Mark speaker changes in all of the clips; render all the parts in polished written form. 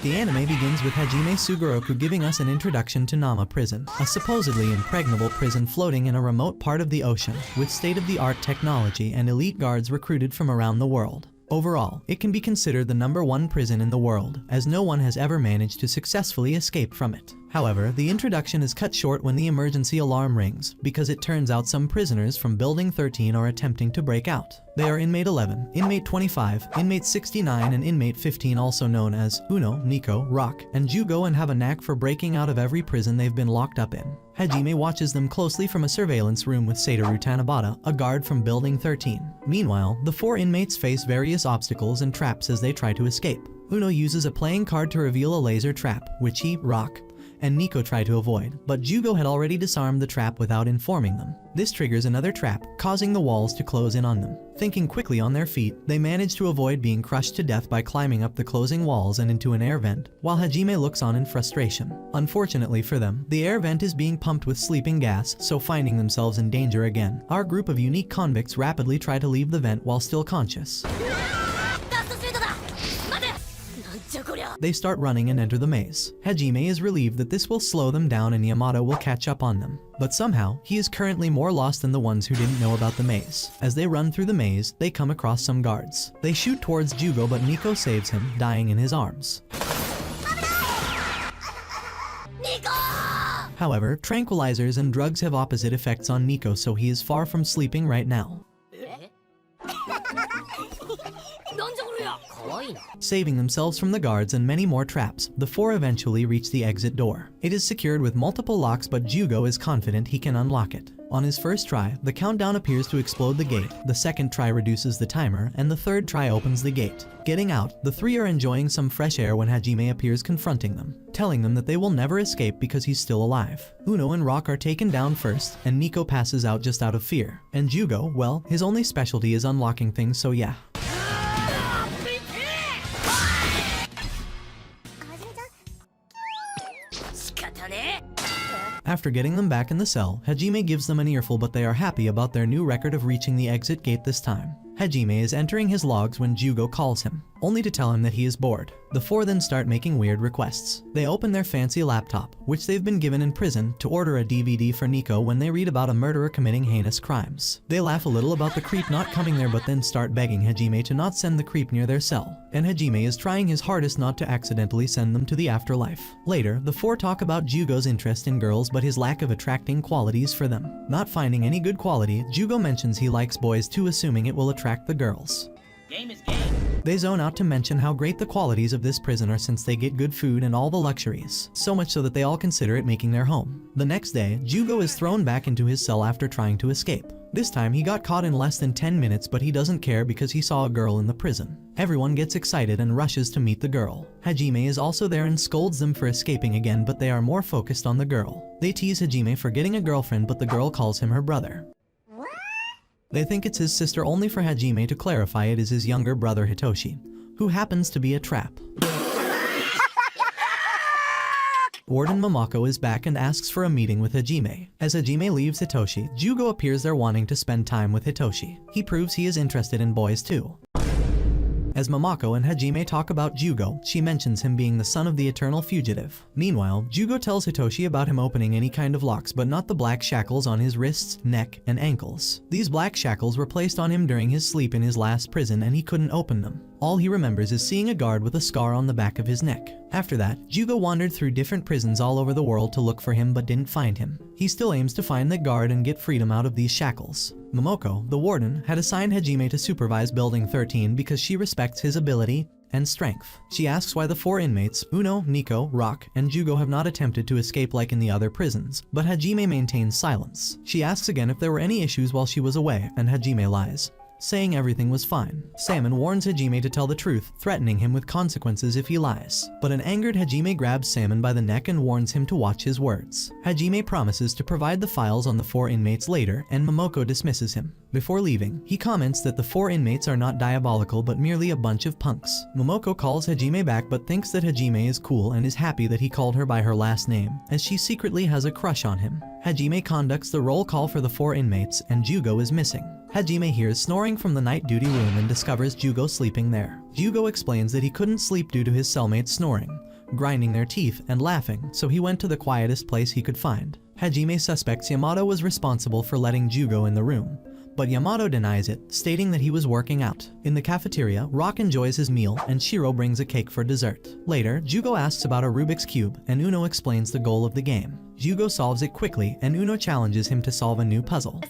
Speaker 1: The anime begins with Hajime Sugoroku giving us an introduction to Nanba Prison, a supposedly impregnable prison floating in a remote part of the ocean, with state-of-the-art technology and elite guards recruited from around the world. Overall, it can be considered the #1 prison in the world, as no one has ever managed to successfully escape from it. However, the introduction is cut short when the emergency alarm rings, because it turns out some prisoners from Building 13 are attempting to break out. They are Inmate 11, Inmate 25, Inmate 69, and Inmate 15, also known as Uno, Nico, Rock, and Jyugo, and have a knack for breaking out of every prison they've been locked up in. Hajime watches them closely from a surveillance room with Satoru Tanabata, a guard from Building 13. Meanwhile, the 4 inmates face various obstacles and traps as they try to escape. Uno uses a playing card to reveal a laser trap, which he, Rock, and Nico try to avoid, but Jyugo had already disarmed the trap without informing them. This triggers another trap, causing the walls to close in on them. Thinking quickly on their feet, they manage to avoid being crushed to death by climbing up the closing walls and into an air vent, while Hajime looks on in frustration. Unfortunately for them, the air vent is being pumped with sleeping gas, so finding themselves in danger again, our group of unique convicts rapidly try to leave the vent while still conscious. They start running and enter the maze. Hajime is relieved that this will slow them down and Yamato will catch up on them. But somehow, he is currently more lost than the ones who didn't know about the maze. As they run through the maze, they come across some guards. They shoot towards Jyugo, but Nico saves him, dying in his arms. However, tranquilizers and drugs have opposite effects on Nico, so he is far from sleeping right now. Saving themselves from the guards and many more traps, the 4 eventually reach the exit door. It is secured with multiple locks, but Jyugo is confident he can unlock it. On his first try, the countdown appears to explode the gate, the second try reduces the timer, and the third try opens the gate. Getting out, the 3 are enjoying some fresh air when Hajime appears confronting them, telling them that they will never escape because he's still alive. Uno and Rock are taken down first, and Nico passes out just out of fear. And Jyugo, well, his only specialty is unlocking things, so yeah. After getting them back in the cell, Hajime gives them an earful, but they are happy about their new record of reaching the exit gate this time. Hajime is entering his logs when Jyugo calls him, only to tell him that he is bored. The 4 then start making weird requests. They open their fancy laptop, which they've been given in prison, to order a DVD for Nico when they read about a murderer committing heinous crimes. They laugh a little about the creep not coming there, but then start begging Hajime to not send the creep near their cell. And Hajime is trying his hardest not to accidentally send them to the afterlife. Later, the 4 talk about Jyugo's interest in girls but his lack of attracting qualities for them. Not finding any good quality, Jyugo mentions he likes boys too, assuming it will attract the girls.
Speaker 2: Game is game.
Speaker 1: They zone out to mention how great the qualities of this prison are, since they get good food and all the luxuries, so much so that they all consider it making their home. The next day, Jyugo is thrown back into his cell after trying to escape. This time he got caught in less than 10 minutes, but he doesn't care because he saw a girl in the prison. Everyone gets excited and rushes to meet the girl. Hajime is also there and scolds them for escaping again, but they are more focused on the girl. They tease Hajime for getting a girlfriend, but the girl calls him her brother. They think it's his sister, only for Hajime to clarify it is his younger brother Hitoshi, who happens to be a trap. Warden Momoko is back and asks for a meeting with Hajime. As Hajime leaves Hitoshi, Jyugo appears there wanting to spend time with Hitoshi. He proves he is interested in boys too. As Momoko and Hajime talk about Jyugo, she mentions him being the son of the eternal fugitive. Meanwhile, Jyugo tells Hitoshi about him opening any kind of locks, but not the black shackles on his wrists, neck, and ankles. These black shackles were placed on him during his sleep in his last prison, and he couldn't open them. All he remembers is seeing a guard with a scar on the back of his neck. After that, Jyugo wandered through different prisons all over the world to look for him, but didn't find him. He still aims to find the guard and get freedom out of these shackles. Momoko, the warden, had assigned Hajime to supervise Building 13 because she respects his ability and strength. She asks why the 4 inmates, Uno, Nico, Rock, and Jyugo, have not attempted to escape like in the other prisons, but Hajime maintains silence. She asks again if there were any issues while she was away, and Hajime lies, saying everything was fine. Salmon warns Hajime to tell the truth, threatening him with consequences if he lies. But an angered Hajime grabs Salmon by the neck and warns him to watch his words. Hajime promises to provide the files on the 4 inmates later, and Momoko dismisses him. Before leaving, he comments that the 4 inmates are not diabolical but merely a bunch of punks. Momoko calls Hajime back but thinks that Hajime is cool and is happy that he called her by her last name, as she secretly has a crush on him. Hajime conducts the roll call for the 4 inmates, and Jyugo is missing. Hajime hears snoring from the night duty room and discovers Jyugo sleeping there. Jyugo explains that he couldn't sleep due to his cellmate's snoring, grinding their teeth and laughing, so he went to the quietest place he could find. Hajime suspects Yamato was responsible for letting Jyugo in the room, but Yamato denies it, stating that he was working out. In the cafeteria, Rock enjoys his meal and Shiro brings a cake for dessert. Later, Jyugo asks about a Rubik's Cube and Uno explains the goal of the game. Jyugo solves it quickly and Uno challenges him to solve a new puzzle.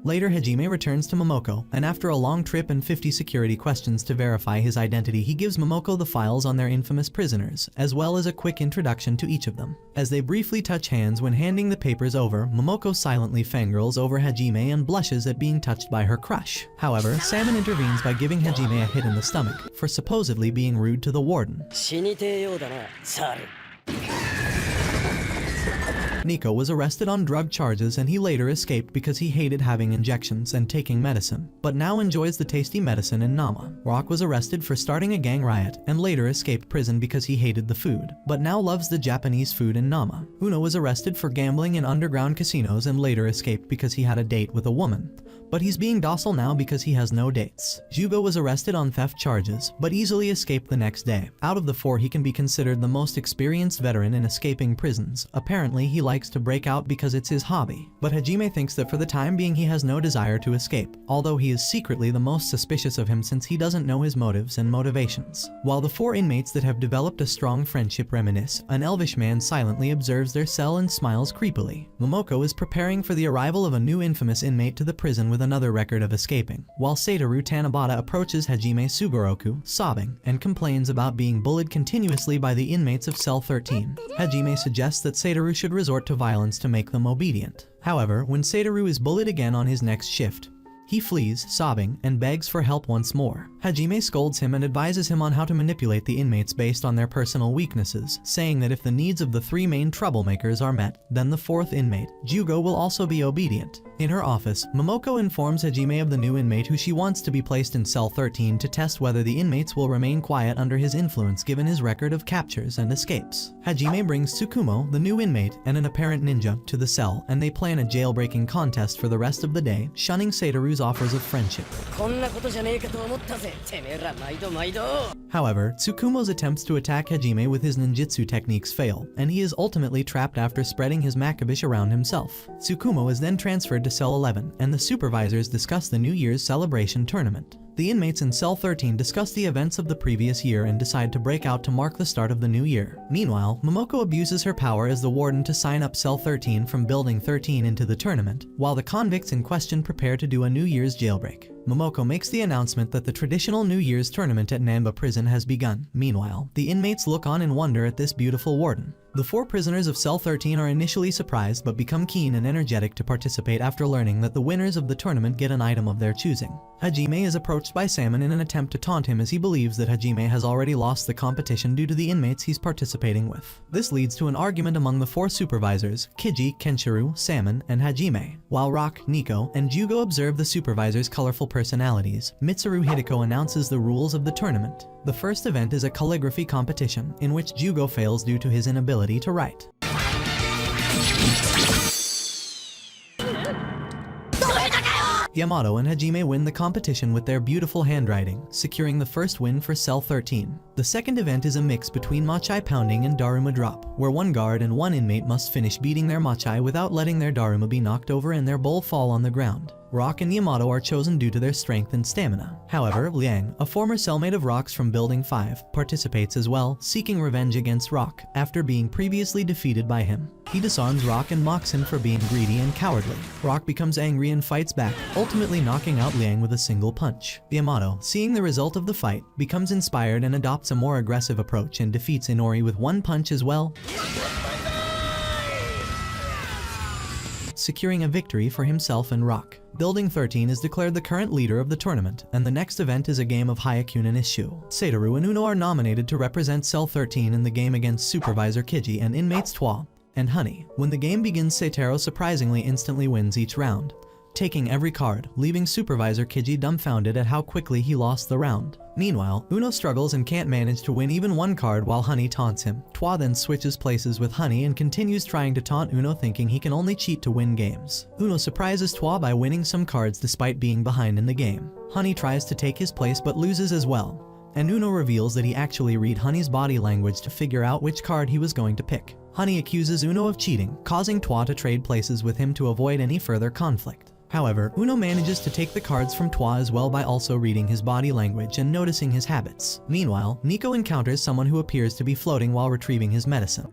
Speaker 1: Later, Hajime returns to Momoko, and after a long trip and 50 security questions to verify his identity, he gives Momoko the files on their infamous prisoners, as well as a quick introduction to each of them. As they briefly touch hands when handing the papers over, Momoko silently fangirls over Hajime and blushes at being touched by her crush. However, Salmon intervenes by giving Hajime a hit in the stomach for supposedly being rude to the warden. Nico was arrested on drug charges and he later escaped because he hated having injections and taking medicine, but now enjoys the tasty medicine in Nama. Rock was arrested for starting a gang riot and later escaped prison because he hated the food, but now loves the Japanese food in Nama. Uno was arrested for gambling in underground casinos and later escaped because he had a date with a woman, but he's being docile now because he has no dates. Jyugo was arrested on theft charges, but easily escaped the next day. Out of the four, he can be considered the most experienced veteran in escaping prisons. Apparently, he likes to break out because it's his hobby, but Hajime thinks that for the time being he has no desire to escape, although he is secretly the most suspicious of him since he doesn't know his motives and motivations. While the four inmates that have developed a strong friendship reminisce, an elvish man silently observes their cell and smiles creepily. Momoko is preparing for the arrival of a new infamous inmate to the prison with another record of escaping, while Satoru Tanabata approaches Hajime Sugoroku, sobbing, and complains about being bullied continuously by the inmates of Cell 13. Hajime suggests that Satoru should resort to violence to make them obedient. However, when Satoru is bullied again on his next shift, he flees, sobbing, and begs for help once more. Hajime scolds him and advises him on how to manipulate the inmates based on their personal weaknesses, saying that if the needs of the three main troublemakers are met, then the fourth inmate, Jyugo, will also be obedient. In her office, Momoko informs Hajime of the new inmate who she wants to be placed in Cell 13 to test whether the inmates will remain quiet under his influence given his record of captures and escapes. Hajime brings Tsukumo, the new inmate, and an apparent ninja to the cell, and they plan a jailbreaking contest for the rest of the day, shunning Satoru's offers of friendship. However, Tsukumo's attempts to attack Hajime with his ninjutsu techniques fail, and he is ultimately trapped after spreading his macabish around himself. Tsukumo is then transferred to Cell 11, and the supervisors discuss the New Year's celebration tournament. The inmates in Cell 13 discuss the events of the previous year and decide to break out to mark the start of the new year. Meanwhile, Momoko abuses her power as the warden to sign up Cell 13 from Building 13 into the tournament, while the convicts in question prepare to do a New Year's jailbreak. Momoko makes the announcement that the traditional New Year's tournament at Nanba Prison has begun. Meanwhile, the inmates look on in wonder at this beautiful warden. The four prisoners of Cell 13 are initially surprised but become keen and energetic to participate after learning that the winners of the tournament get an item of their choosing. Hajime is approached by Salmon in an attempt to taunt him as he believes that Hajime has already lost the competition due to the inmates he's participating with. This leads to an argument among the four supervisors, Kiji, Kenshiro, Salmon, and Hajime. While Rock, Nico, and Jyugo observe the supervisors' colorful personalities, Mitsuru Hideko announces the rules of the tournament. The first event is a calligraphy competition, in which Jyugo fails due to his inability to write. Yamato and Hajime win the competition with their beautiful handwriting, securing the first win for Cell 13. The second event is a mix between Machai pounding and Daruma drop, where one guard and one inmate must finish beating their Machai without letting their Daruma be knocked over and their bowl fall on the ground. Rock and Yamato are chosen due to their strength and stamina. However, Liang, a former cellmate of Rock's from Building 5, participates as well, seeking revenge against Rock after being previously defeated by him. He disarms Rock and mocks him for being greedy and cowardly. Rock becomes angry and fights back, ultimately knocking out Liang with a single punch. Yamato, seeing the result of the fight, becomes inspired and adopts a more aggressive approach and defeats Inori with one punch as well, securing a victory for himself and Rock. Building 13 is declared the current leader of the tournament, and the next event is a game of Hyakunin Isshu. Satoru and Uno are nominated to represent Cell 13 in the game against Supervisor Kiji and inmates Twa and Honey. When the game begins, Satoru surprisingly instantly wins each round, taking every card, leaving Supervisor Kiji dumbfounded at how quickly he lost the round. Meanwhile, Uno struggles and can't manage to win even one card while Honey taunts him. Twa then switches places with Honey and continues trying to taunt Uno, thinking he can only cheat to win games. Uno surprises Twa by winning some cards despite being behind in the game. Honey tries to take his place but loses as well, and Uno reveals that he actually read Honey's body language to figure out which card he was going to pick. Honey accuses Uno of cheating, causing Twa to trade places with him to avoid any further conflict. However, Uno manages to take the cards from Twa as well by also reading his body language and noticing his habits. Meanwhile, Nico encounters someone who appears to be floating while retrieving his medicine.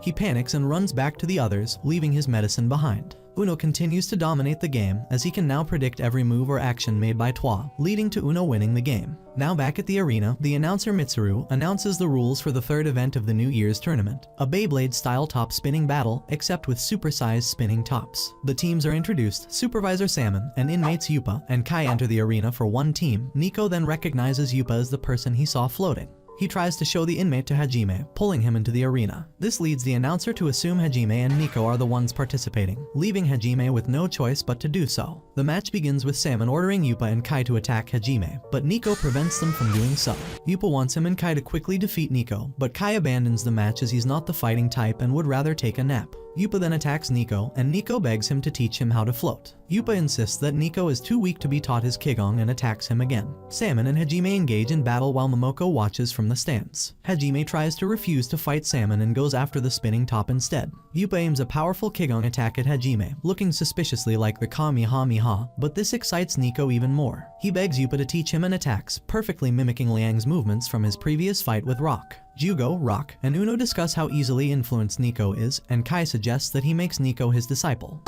Speaker 1: He panics and runs back to the others, leaving his medicine behind. Uno continues to dominate the game, as he can now predict every move or action made by Twa, leading to Uno winning the game. Now back at the arena, the announcer Mitsuru announces the rules for the third event of the New Year's tournament, a Beyblade-style top spinning battle, except with supersized spinning tops. The teams are introduced. Supervisor Salmon and inmates Yupa and Kai enter the arena for one team. Nico then recognizes Yupa as the person he saw floating. He tries to show the inmate to Hajime, pulling him into the arena. This leads the announcer to assume Hajime and Nico are the ones participating, leaving Hajime with no choice but to do so. The match begins with Salmon ordering Yupa and Kai to attack Hajime, but Nico prevents them from doing so. Yupa wants him and Kai to quickly defeat Nico, but Kai abandons the match as he's not the fighting type and would rather take a nap. Yupa then attacks Nico, and Nico begs him to teach him how to float. Yupa insists that Nico is too weak to be taught his Kigong and attacks him again. Salmon and Hajime engage in battle while Momoko watches from the stands. Hajime tries to refuse to fight Salmon and goes after the spinning top instead. Yupa aims a powerful Kigong attack at Hajime, looking suspiciously like the Kamehameha, but this excites Nico even more. He begs Yupa to teach him and attacks, perfectly mimicking Liang's movements from his previous fight with Rock. Jyugo, Rock, and Uno discuss how easily influenced Nico is, and Kai suggests that he makes Nico his disciple.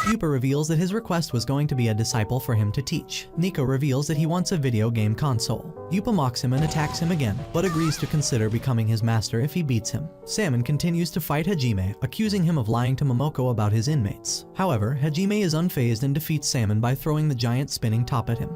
Speaker 1: Yupa reveals that his request was going to be a disciple for him to teach. Nico reveals that he wants a video game console. Yupa mocks him and attacks him again, but agrees to consider becoming his master if he beats him. Salmon continues to fight Hajime, accusing him of lying to Momoko about his inmates. However, Hajime is unfazed and defeats Salmon by throwing the giant spinning top at him.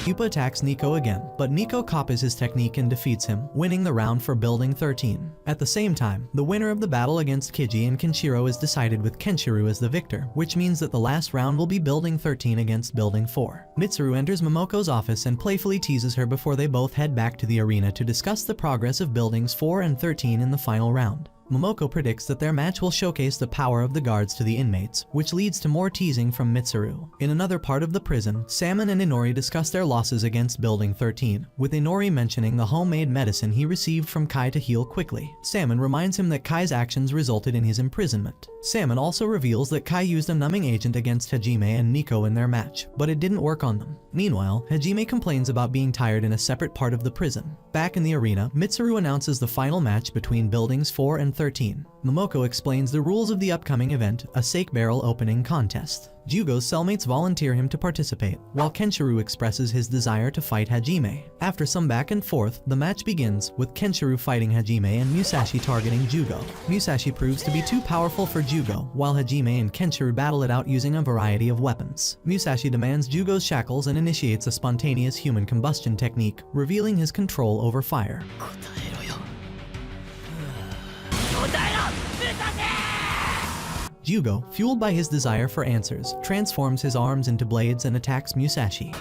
Speaker 1: Yupa attacks Nico again, but Nico copies his technique and defeats him, winning the round for Building 13. At the same time, the winner of the battle against Kiji and Kenshiro is decided with Kenshiro as the victor, which means that the last round will be Building 13 against Building 4. Mitsuru enters Momoko's office and playfully teases her before they both head back to the arena to discuss the progress of Buildings 4 and 13 in the final round. Momoko predicts that their match will showcase the power of the guards to the inmates, which leads to more teasing from Mitsuru. In another part of the prison, Salmon and Inori discuss their losses against Building 13, with Inori mentioning the homemade medicine he received from Kai to heal quickly. Salmon reminds him that Kai's actions resulted in his imprisonment. Salmon also reveals that Kai used a numbing agent against Hajime and Nico in their match, but it didn't work on them. Meanwhile, Hajime complains about being tired in a separate part of the prison. Back in the arena, Mitsuru announces the final match between Buildings 4 and 13. Momoko explains the rules of the upcoming event, a sake barrel opening contest. Jyugo's cellmates volunteer him to participate, while Kenshiro expresses his desire to fight Hajime. After some back and forth, the match begins, with Kenshiro fighting Hajime and Musashi targeting Jyugo. Musashi proves to be too powerful for Jyugo, while Hajime and Kenshiro battle it out using a variety of weapons. Musashi demands Jyugo's shackles and initiates a spontaneous human combustion technique, revealing his control over fire. Jyugo, fueled by his desire for answers, transforms his arms into blades and attacks Musashi.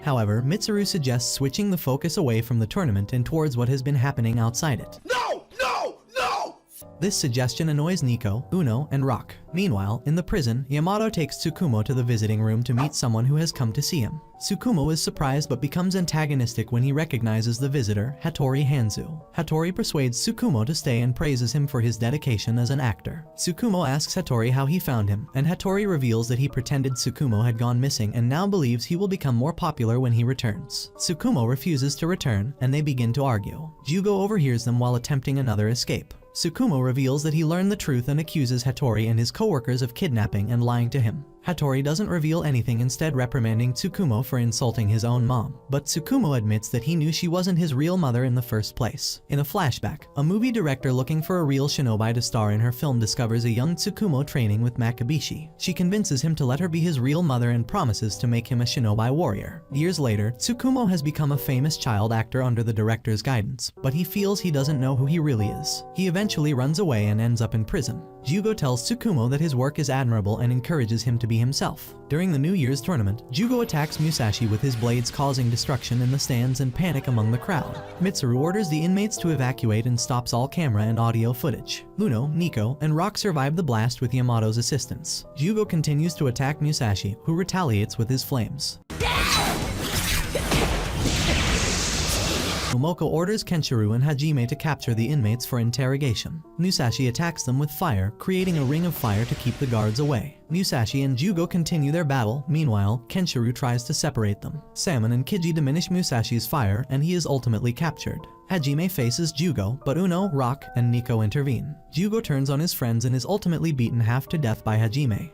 Speaker 1: However, Mitsuru suggests switching the focus away from the tournament and towards what has been happening outside it. No! No! No! This suggestion annoys Nico, Uno, and Rock. Meanwhile, in the prison, Yamato takes Tsukumo to the visiting room to meet someone who has come to see him. Tsukumo is surprised but becomes antagonistic when he recognizes the visitor, Hattori Hanzu. Hattori persuades Tsukumo to stay and praises him for his dedication as an actor. Tsukumo asks Hattori how he found him, and Hattori reveals that he pretended Tsukumo had gone missing and now believes he will become more popular when he returns. Tsukumo refuses to return, and they begin to argue. Jyugo overhears them while attempting another escape. Tsukumo reveals that he learned the truth and accuses Hattori and his co-workers of kidnapping and lying to him. Hattori doesn't reveal anything, instead reprimanding Tsukumo for insulting his own mom, but Tsukumo admits that he knew she wasn't his real mother in the first place. In a flashback, a movie director looking for a real shinobi to star in her film discovers a young Tsukumo training with Makabishi. She convinces him to let her be his real mother and promises to make him a shinobi warrior. Years later, Tsukumo has become a famous child actor under the director's guidance, but he feels he doesn't know who he really is. He eventually runs away and ends up in prison. Jyugo tells Tsukumo that his work is admirable and encourages him to be himself. During the New Year's tournament, Jyugo attacks Musashi with his blades, causing destruction in the stands and panic among the crowd. Mitsuru orders the inmates to evacuate and stops all camera and audio footage. Uno, Nico, and Rock survive the blast with Yamato's assistance. Jyugo continues to attack Musashi, who retaliates with his flames. Momoko orders Kenshiro and Hajime to capture the inmates for interrogation. Musashi attacks them with fire, creating a ring of fire to keep the guards away. Musashi and Jyugo continue their battle. Meanwhile, Kenshiro tries to separate them. Salmon and Kiji diminish Musashi's fire, and he is ultimately captured. Hajime faces Jyugo, but Uno, Rock, and Nico intervene. Jyugo turns on his friends and is ultimately beaten half to death by Hajime.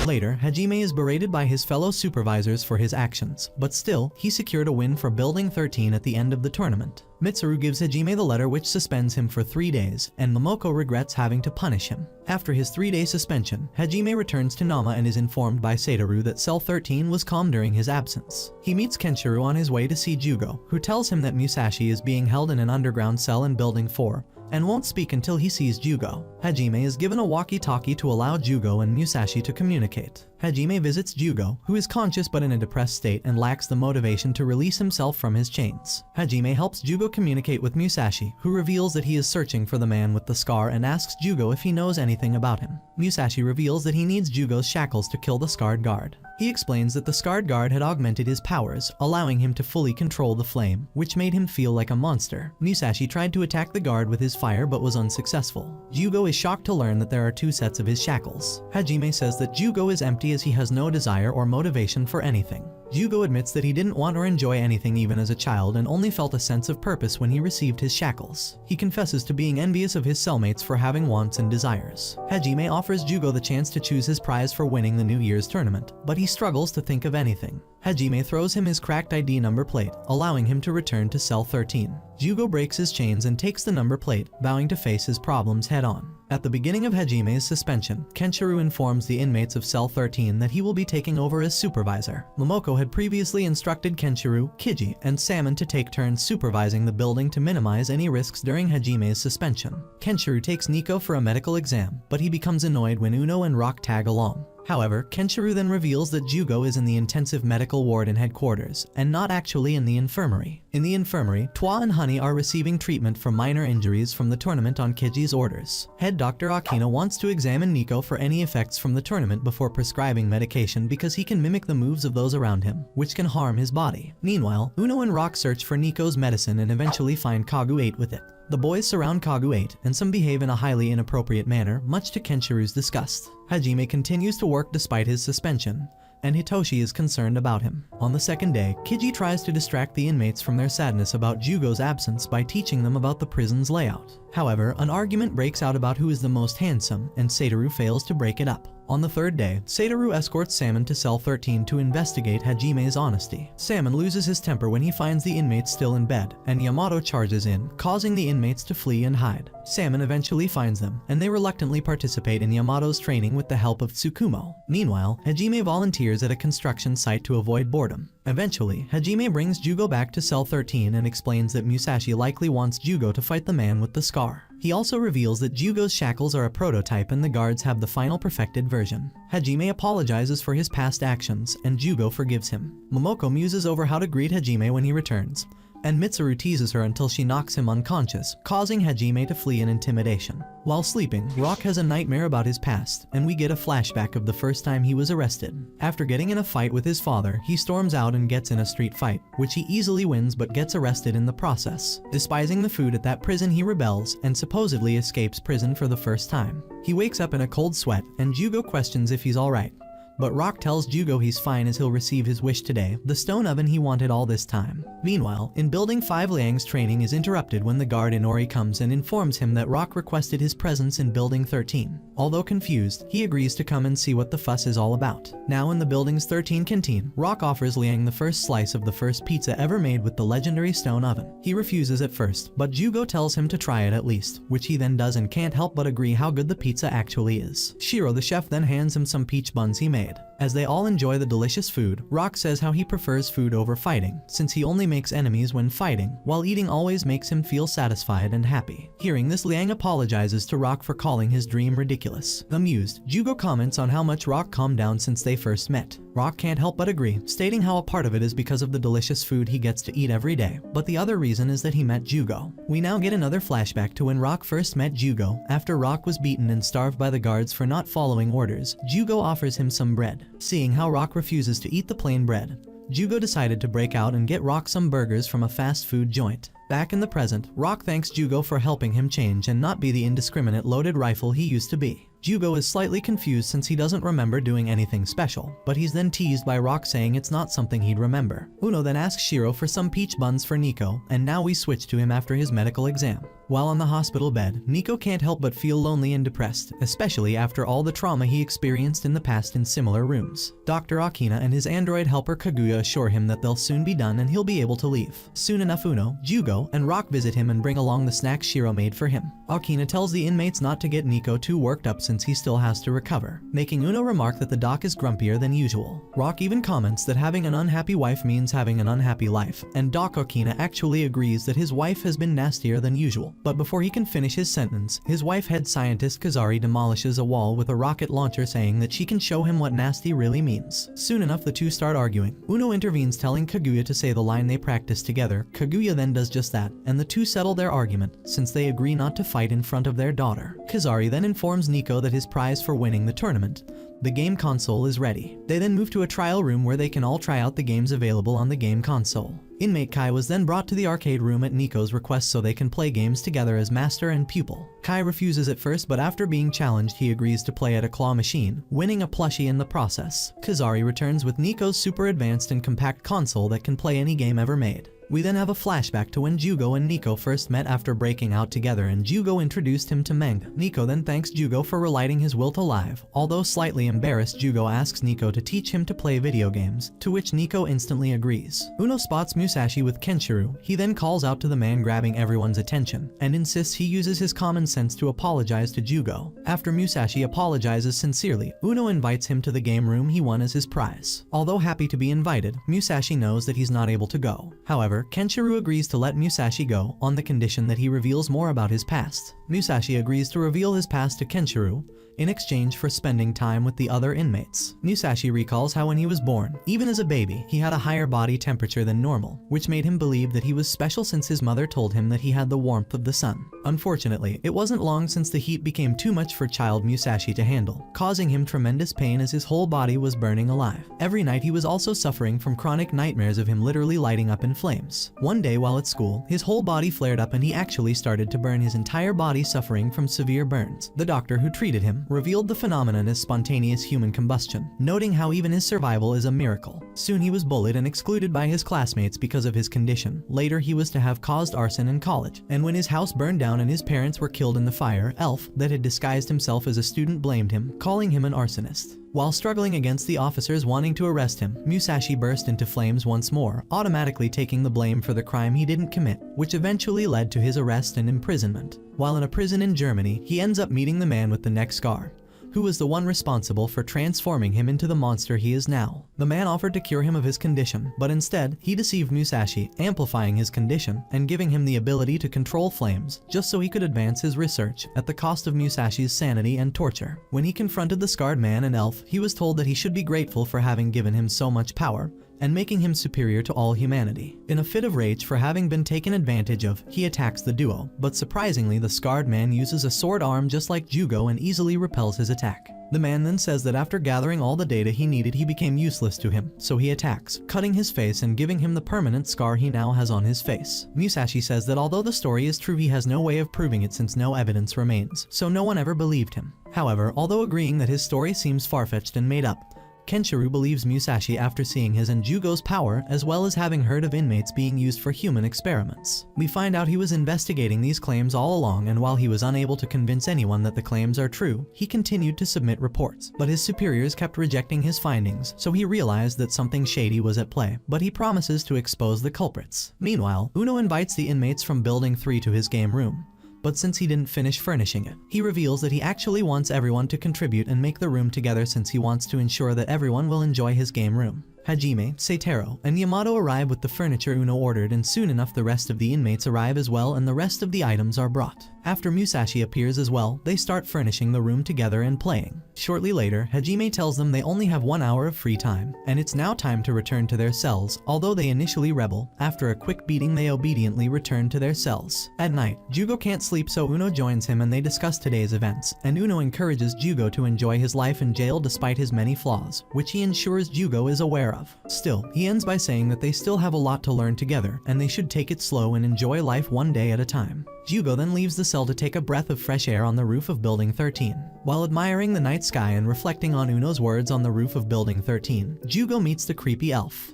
Speaker 1: Later, Hajime is berated by his fellow supervisors for his actions, but still, he secured a win for Building 13 at the end of the tournament. Mitsuru gives Hajime the letter which suspends him for 3 days, and Momoko regrets having to punish him. After his 3-day suspension, Hajime returns to Nama and is informed by Satoru that Cell 13 was calm during his absence. He meets Kenshiro on his way to see Jyugo, who tells him that Musashi is being held in an underground cell in Building 4, and won't speak until he sees Jyugo. Hajime is given a walkie-talkie to allow Jyugo and Musashi to communicate. Hajime visits Jyugo, who is conscious but in a depressed state and lacks the motivation to release himself from his chains. Hajime helps Jyugo communicate with Musashi, who reveals that he is searching for the man with the scar and asks Jyugo if he knows anything about him. Musashi reveals that he needs Jyugo's shackles to kill the scarred guard. He explains that the scarred guard had augmented his powers, allowing him to fully control the flame, which made him feel like a monster. Musashi tried to attack the guard with his fire but was unsuccessful. Jyugo is shocked to learn that there are 2 sets of his shackles. Hajime says that Jyugo is empty as he has no desire or motivation for anything. Jyugo admits that he didn't want or enjoy anything even as a child and only felt a sense of purpose when he received his shackles. He confesses to being envious of his cellmates for having wants and desires. Hajime offers Jyugo the chance to choose his prize for winning the New Year's tournament, but he struggles to think of anything. Hajime throws him his cracked ID number plate, allowing him to return to Cell 13. Jyugo breaks his chains and takes the number plate, vowing to face his problems head-on. At the beginning of Hajime's suspension, Kenshiro informs the inmates of Cell 13 that he will be taking over as supervisor. Momoko had previously instructed Kenshiro, Kiji, and Salmon to take turns supervising the building to minimize any risks during Hajime's suspension. Kenshiro takes Nico for a medical exam, but he becomes annoyed when Uno and Rock tag along. However, Kenshiro then reveals that Jyugo is in the intensive medical ward in headquarters, and not actually in the infirmary. In the infirmary, Twa and Honey are receiving treatment for minor injuries from the tournament on Kiji's orders. Head Dr. Akina wants to examine Nico for any effects from the tournament before prescribing medication because he can mimic the moves of those around him, which can harm his body. Meanwhile, Uno and Rock search for Nico's medicine and eventually find Kagu 8 with it. The boys surround Kagu 8, and some behave in a highly inappropriate manner, much to Kenshiro's disgust. Hajime continues to work despite his suspension, and Hitoshi is concerned about him. On the second day, Kiji tries to distract the inmates from their sadness about Jyugo's absence by teaching them about the prison's layout. However, an argument breaks out about who is the most handsome, and Satoru fails to break it up. On the third day, Satoru escorts Salmon to Cell 13 to investigate Hajime's honesty. Salmon loses his temper when he finds the inmates still in bed, and Yamato charges in, causing the inmates to flee and hide. Salmon eventually finds them, and they reluctantly participate in Yamato's training with the help of Tsukumo. Meanwhile, Hajime volunteers at a construction site to avoid boredom. Eventually, Hajime brings Jyugo back to Cell 13 and explains that Musashi likely wants Jyugo to fight the man with the scar. He also reveals that Jyugo's shackles are a prototype and the guards have the final perfected version. Hajime apologizes for his past actions, and Jyugo forgives him. Momoko muses over how to greet Hajime when he returns, and Mitsuru teases her until she knocks him unconscious, causing Hajime to flee in intimidation. While sleeping, Rock has a nightmare about his past, and we get a flashback of the first time he was arrested. After getting in a fight with his father, he storms out and gets in a street fight, which he easily wins but gets arrested in the process. Despising the food at that prison, he rebels and supposedly escapes prison for the first time. He wakes up in a cold sweat, and Jyugo questions if he's alright. but Rock tells Jyugo he's fine as he'll receive his wish today, the stone oven he wanted all this time. Meanwhile, in Building 5, Liang's training is interrupted when the guard Inori comes and informs him that Rock requested his presence in Building 13. Although confused, he agrees to come and see what the fuss is all about. Now in the Building's 13 canteen, Rock offers Liang the first slice of the first pizza ever made with the legendary stone oven. He refuses at first, but Jyugo tells him to try it at least, which he then does and can't help but agree how good the pizza actually is. Shiro the chef then hands him some peach buns he made. As they all enjoy the delicious food, Rock says how he prefers food over fighting, since he only makes enemies when fighting, while eating always makes him feel satisfied and happy. Hearing this, Liang apologizes to Rock for calling his dream ridiculous. Amused, Jyugo comments on how much Rock calmed down since they first met. Rock can't help but agree, stating how a part of it is because of the delicious food he gets to eat every day, but the other reason is that he met Jyugo. We now get another flashback to when Rock first met Jyugo. After Rock was beaten and starved by the guards for not following orders, Jyugo offers him some bread. Seeing how Rock refuses to eat the plain bread, Jyugo decided to break out and get Rock some burgers from a fast food joint. Back in the present, Rock thanks Jyugo for helping him change and not be the indiscriminate loaded rifle he used to be. Jyugo is slightly confused since he doesn't remember doing anything special, but he's then teased by Rock saying it's not something he'd remember. Uno then asks Shiro for some peach buns for Nico, and now we switch to him after his medical exam. While on the hospital bed, Nico can't help but feel lonely and depressed, especially after all the trauma he experienced in the past in similar rooms. Dr. Akina and his android helper Kaguya assure him that they'll soon be done and he'll be able to leave. Soon enough, Uno, Jyugo, and Rock visit him and bring along the snacks Shiro made for him. Akina tells the inmates not to get Nico too worked up since he still has to recover, making Uno remark that the doc is grumpier than usual. Rock even comments that having an unhappy wife means having an unhappy life, and Doc Akina actually agrees that his wife has been nastier than usual. But before he can finish his sentence, his wife head scientist Kazari demolishes a wall with a rocket launcher, saying that she can show him what nasty really means. Soon enough, the two start arguing. Uno intervenes, telling Kaguya to say the line they practice together. Kaguya then does just that, and the two settle their argument, since they agree not to fight in front of their daughter. Kazari then informs Nico that his prize for winning the tournament, the game console, is ready. They then move to a trial room where they can all try out the games available on the game console. Inmate Kai was then brought to the arcade room at Nico's request so they can play games together as master and pupil. Kai refuses at first, but after being challenged he agrees to play at a claw machine, winning a plushie in the process. Kazari returns with Nico's super advanced and compact console that can play any game ever made. We then have a flashback to when Jyugo and Nico first met after breaking out together, and Jyugo introduced him to manga. Nico then thanks Jyugo for relighting his will to live. Although slightly embarrassed, Jyugo asks Nico to teach him to play video games, to which Nico instantly agrees. Uno spots Musashi with Kenshiro. He then calls out to the man grabbing everyone's attention, and insists he uses his common sense to apologize to Jyugo. After Musashi apologizes sincerely, Uno invites him to the game room he won as his prize. Although happy to be invited, Musashi knows that he's not able to go. However, Kenshiro agrees to let Musashi go, on the condition that he reveals more about his past. Musashi agrees to reveal his past to Kenshiro, in exchange for spending time with the other inmates. Musashi recalls how when he was born, even as a baby, he had a higher body temperature than normal, which made him believe that he was special since his mother told him that he had the warmth of the sun. Unfortunately, it wasn't long since the heat became too much for child Musashi to handle, causing him tremendous pain as his whole body was burning alive. Every night he was also suffering from chronic nightmares of him literally lighting up in flames. One day while at school, his whole body flared up and he actually started to burn his entire body, suffering from severe burns. The doctor who treated him revealed the phenomenon as spontaneous human combustion, noting how even his survival is a miracle. Soon he was bullied and excluded by his classmates because of his condition. Later he was to have caused arson in college, and when his house burned down and his parents were killed in the fire, Elf, that had disguised himself as a student, blamed him, calling him an arsonist. While struggling against the officers wanting to arrest him, Musashi burst into flames once more, automatically taking the blame for the crime he didn't commit, which eventually led to his arrest and imprisonment. While in a prison in Germany, he ends up meeting the man with the neck scar, who was the one responsible for transforming him into the monster he is now. The man offered to cure him of his condition, but instead, he deceived Musashi, amplifying his condition and giving him the ability to control flames, just so he could advance his research, at the cost of Musashi's sanity and torture. When he confronted the scarred man and Elf, he was told that he should be grateful for having given him so much power, and making him superior to all humanity. In a fit of rage for having been taken advantage of, he attacks the duo, but surprisingly the scarred man uses a sword arm just like Jyugo and easily repels his attack. The man then says that after gathering all the data he needed, he became useless to him, so he attacks, cutting his face and giving him the permanent scar he now has on his face. Musashi says that although the story is true, he has no way of proving it since no evidence remains, so no one ever believed him. However, although agreeing that his story seems far-fetched and made up, Kenshiro believes Musashi after seeing his and Jyugo's power, as well as having heard of inmates being used for human experiments. We find out he was investigating these claims all along, and while he was unable to convince anyone that the claims are true, he continued to submit reports. But his superiors kept rejecting his findings, so he realized that something shady was at play, but he promises to expose the culprits. Meanwhile, Uno invites the inmates from Building 3 to his game room. But since he didn't finish furnishing it, he reveals that he actually wants everyone to contribute and make the room together, since he wants to ensure that everyone will enjoy his game room. Hajime, Seitaro, and Yamato arrive with the furniture Uno ordered, and soon enough the rest of the inmates arrive as well, and the rest of the items are brought. After Musashi appears as well, they start furnishing the room together and playing. Shortly later, Hajime tells them they only have 1 hour of free time, and it's now time to return to their cells. Although they initially rebel, after a quick beating they obediently return to their cells. At night, Jyugo can't sleep, so Uno joins him and they discuss today's events, and Uno encourages Jyugo to enjoy his life in jail despite his many flaws, which he ensures Jyugo is aware of. Still, he ends by saying that they still have a lot to learn together, and they should take it slow and enjoy life one day at a time. Jyugo then leaves the cell to take a breath of fresh air on the roof of Building 13. While admiring the night sky and reflecting on Uno's words on the roof of Building 13, Jyugo meets the creepy elf.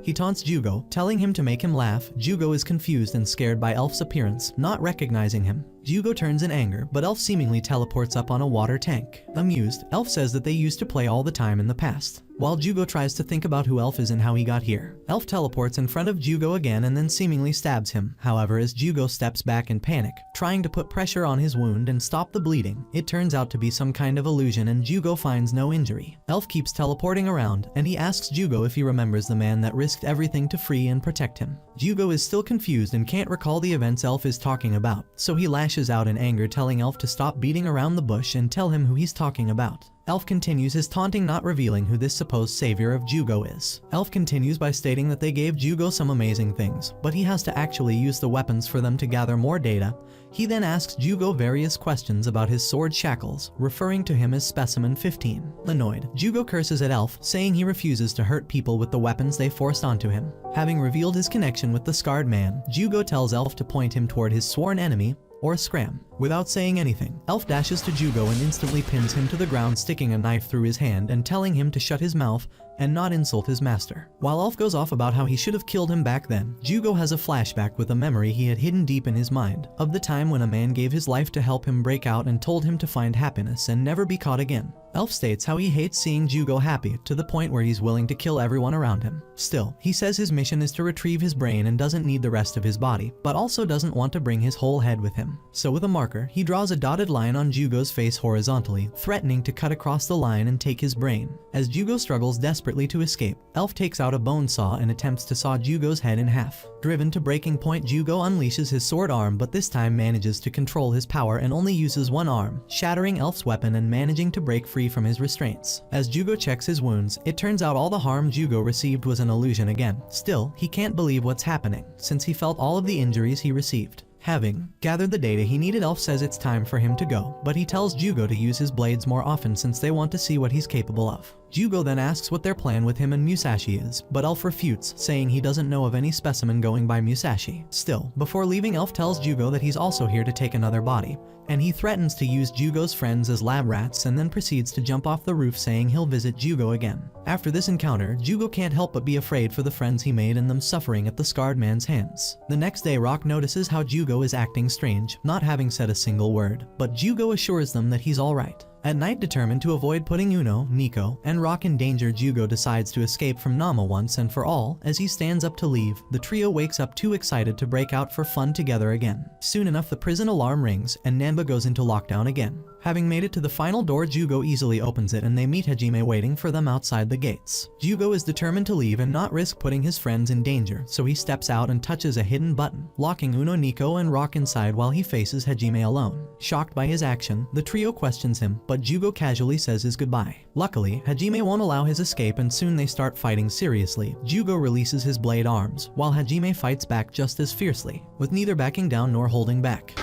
Speaker 1: He taunts Jyugo, telling him to make him laugh. Jyugo is confused and scared by Elf's appearance, not recognizing him. Jyugo turns in anger, but Elf seemingly teleports up on a water tank. Amused, Elf says that they used to play all the time in the past. While Jyugo tries to think about who Elf is and how he got here, Elf teleports in front of Jyugo again and then seemingly stabs him. However, as Jyugo steps back in panic, trying to put pressure on his wound and stop the bleeding, it turns out to be some kind of illusion and Jyugo finds no injury. Elf keeps teleporting around, and he asks Jyugo if he remembers the man that risked everything to free and protect him. Jyugo is still confused and can't recall the events Elf is talking about, so he lashes out in anger, telling Elf to stop beating around the bush and tell him who he's talking about. Elf continues his taunting, not revealing who this supposed savior of Jyugo is. Elf continues by stating that they gave Jyugo some amazing things, but he has to actually use the weapons for them to gather more data. He then asks Jyugo various questions about his sword shackles, referring to him as Specimen 15. Annoyed, Jyugo curses at Elf, saying he refuses to hurt people with the weapons they forced onto him. Having revealed his connection with the scarred man, Jyugo tells Elf to point him toward his sworn enemy, or Scram. Without saying anything, Elf dashes to Jyugo and instantly pins him to the ground, sticking a knife through his hand and telling him to shut his mouth and not insult his master. While Elf goes off about how he should have killed him back then, Jyugo has a flashback with a memory he had hidden deep in his mind, of the time when a man gave his life to help him break out and told him to find happiness and never be caught again. Elf states how he hates seeing Jyugo happy, to the point where he's willing to kill everyone around him. Still, he says his mission is to retrieve his brain and doesn't need the rest of his body, but also doesn't want to bring his whole head with him. So with a marker, he draws a dotted line on Jyugo's face horizontally, threatening to cut across the line and take his brain. As Jyugo struggles desperately to escape, Elf takes out a bone saw and attempts to saw Jyugo's head in half. Driven to breaking point, Jyugo unleashes his sword arm, but this time manages to control his power and only uses one arm, shattering Elf's weapon and managing to break free from his restraints. As Jyugo checks his wounds, it turns out all the harm Jyugo received was an illusion again. Still, he can't believe what's happening, since he felt all of the injuries he received. Having gathered the data he needed, Elf says it's time for him to go, but he tells Jyugo to use his blades more often since they want to see what he's capable of. Jyugo then asks what their plan with him and Musashi is, but Elf refutes, saying he doesn't know of any specimen going by Musashi. Still, before leaving, Elf tells Jyugo that he's also here to take another body, and he threatens to use Jyugo's friends as lab rats and then proceeds to jump off the roof, saying he'll visit Jyugo again. After this encounter, Jyugo can't help but be afraid for the friends he made and them suffering at the scarred man's hands. The next day, Rock notices how Jyugo is acting strange, not having said a single word, but Jyugo assures them that he's alright. At night, determined to avoid putting Uno, Nico, and Rock in danger, Jyugo decides to escape from Nama once and for all. As he stands up to leave, the trio wakes up too excited to break out for fun together again. Soon enough, the prison alarm rings and Nanba goes into lockdown again. Having made it to the final door, Jyugo easily opens it and they meet Hajime waiting for them outside the gates. Jyugo is determined to leave and not risk putting his friends in danger, so he steps out and touches a hidden button, locking Uno, Nico, and Rock inside while he faces Hajime alone. Shocked by his action, the trio questions him, but Jyugo casually says his goodbye. Luckily, Hajime won't allow his escape and soon they start fighting seriously. Jyugo releases his blade arms, while Hajime fights back just as fiercely, with neither backing down nor holding back.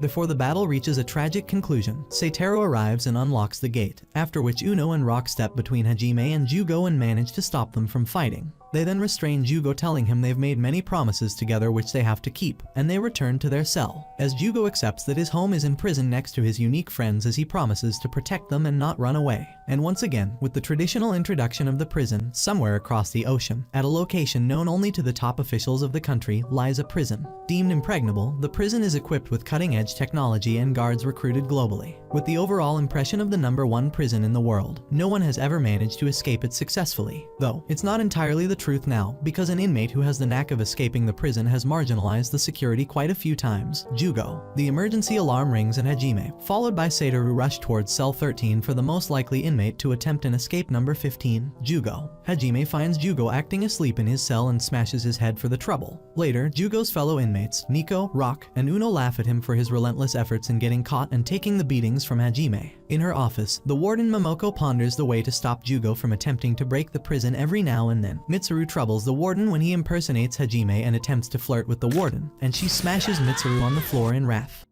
Speaker 1: Before the battle reaches a tragic conclusion, Seiteru arrives and unlocks the gate, after which Uno and Rock step between Hajime and Jyugo and manage to stop them from fighting. They then restrain Jyugo, telling him they've made many promises together which they have to keep, and they return to their cell, as Jyugo accepts that his home is in prison next to his unique friends, as he promises to protect them and not run away. And once again, with the traditional introduction of the prison, somewhere across the ocean, at a location known only to the top officials of the country, lies a prison. Deemed impregnable, the prison is equipped with cutting-edge technology and guards recruited globally. With the overall impression of the #1 prison in the world, no one has ever managed to escape it successfully. Though, it's not entirely the truth now, because an inmate who has the knack of escaping the prison has marginalized the security quite a few times. Jyugo. The emergency alarm rings and Hajime, followed by Seiteru, rush towards cell 13 for the most likely inmate to attempt an escape. Number 15. Jyugo. Hajime finds Jyugo acting asleep in his cell and smashes his head for the trouble. Later, Jyugo's fellow inmates, Nico, Rock, and Uno laugh at him for his relentless efforts in getting caught and taking the beatings from Hajime. In her office, the warden Momoko ponders the way to stop Jyugo from attempting to break the prison every now and then. Mitsuru troubles the warden when he impersonates Hajime and attempts to flirt with the warden, and she smashes Mitsuru on the floor in wrath.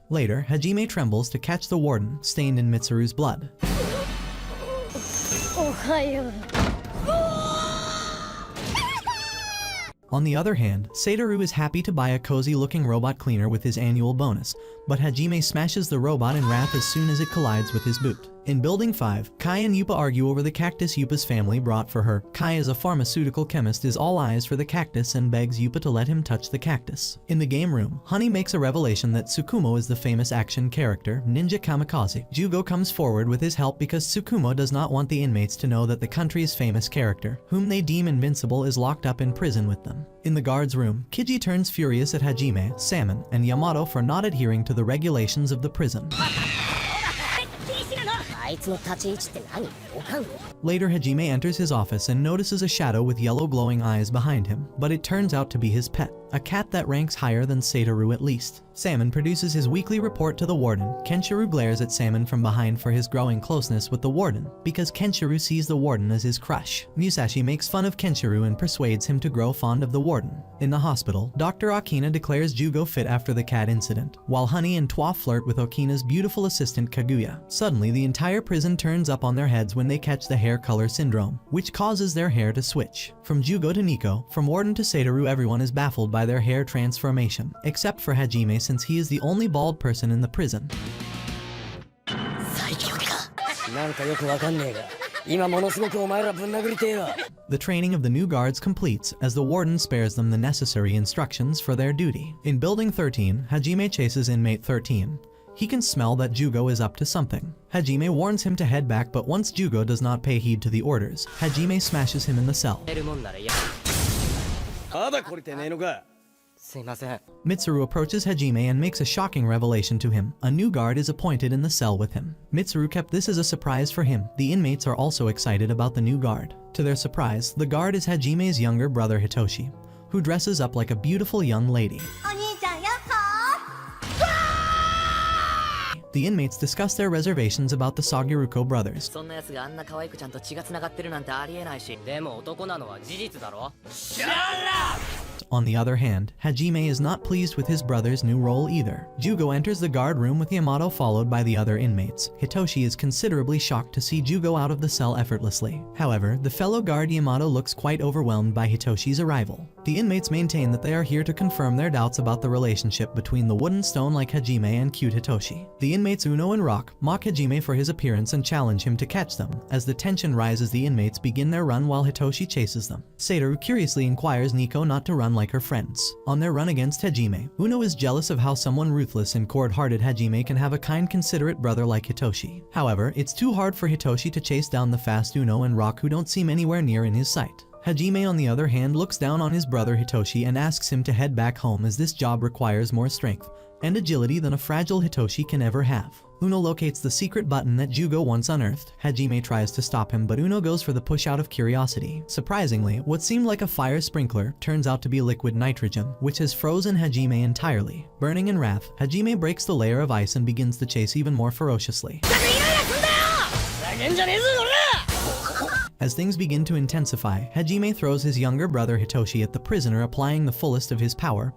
Speaker 1: Later, Hajime trembles to catch the warden, stained in Mitsuru's blood. On the other hand, Seiteru is happy to buy a cozy-looking robot cleaner with his annual bonus, but Hajime smashes the robot in wrath as soon as it collides with his boot. In Building 5, Kai and Yupa argue over the cactus Yupa's family brought for her. Kai, as a pharmaceutical chemist, is all eyes for the cactus and begs Yupa to let him touch the cactus. In the game room, Honey makes a revelation that Tsukumo is the famous action character, Ninja Kamikaze. Jyugo comes forward with his help because Tsukumo does not want the inmates to know that the country's famous character, whom they deem invincible, is locked up in prison with them. In the guards room, Kiji turns furious at Hajime, Salmon, and Yamato for not adhering to the regulations of the prison. Later, Hajime enters his office and notices a shadow with yellow glowing eyes behind him, but it turns out to be his pet, a cat that ranks higher than Seiteru at least. Salmon produces his weekly report to the warden. Kenshiro glares at Salmon from behind for his growing closeness with the warden, because Kenshiro sees the warden as his crush. Musashi makes fun of Kenshiro and persuades him to grow fond of the warden. In the hospital, Dr. Okina declares Jyugo fit after the cat incident, while Honey and Twa flirt with Okina's beautiful assistant Kaguya. Suddenly, the entire prison turns up on their heads when they catch the hair color syndrome, which causes their hair to switch. From Jyugo to Nico, from warden to Seiteru, everyone is baffled by their hair transformation, except for Hajime, since he is the only bald person in the prison. The training of the new guards completes, as the warden spares them the necessary instructions for their duty. In Building 13, Hajime chases inmate 13. He can smell that Jyugo is up to something. Hajime warns him to head back, but once Jyugo does not pay heed to the orders, Hajime smashes him in the cell. Mitsuru approaches Hajime and makes a shocking revelation to him. A new guard is appointed in the cell with him. Mitsuru kept this as a surprise for him. The inmates are also excited about the new guard. To their surprise, the guard is Hajime's younger brother Hitoshi, who dresses up like a beautiful young lady. The inmates discuss their reservations about the Sagiruko brothers. On the other hand, Hajime is not pleased with his brother's new role either. Jyugo enters the guard room with Yamato, followed by the other inmates. Hitoshi is considerably shocked to see Jyugo out of the cell effortlessly. However, the fellow guard Yamato looks quite overwhelmed by Hitoshi's arrival. The inmates maintain that they are here to confirm their doubts about the relationship between the wooden stone like Hajime and cute Hitoshi. The inmates Uno and Rock mock Hajime for his appearance and challenge him to catch them. As the tension rises, the inmates begin their run while Hitoshi chases them. Seiteru curiously inquires Nico not to run like her friends. On their run against Hajime, Uno is jealous of how someone ruthless and cold-hearted Hajime can have a kind, considerate brother like Hitoshi. However, it's too hard for Hitoshi to chase down the fast Uno and Rock, who don't seem anywhere near in his sight. Hajime, on the other hand, looks down on his brother Hitoshi and asks him to head back home, as this job requires more strength and agility than a fragile Hitoshi can ever have. Uno locates the secret button that Jyugo once unearthed. Hajime tries to stop him, but Uno goes for the push out of curiosity. Surprisingly, what seemed like a fire sprinkler turns out to be liquid nitrogen, which has frozen Hajime entirely. Burning in wrath, Hajime breaks the layer of ice and begins the chase even more ferociously. As things begin to intensify, Hajime throws his younger brother Hitoshi at the prisoner, applying the fullest of his power.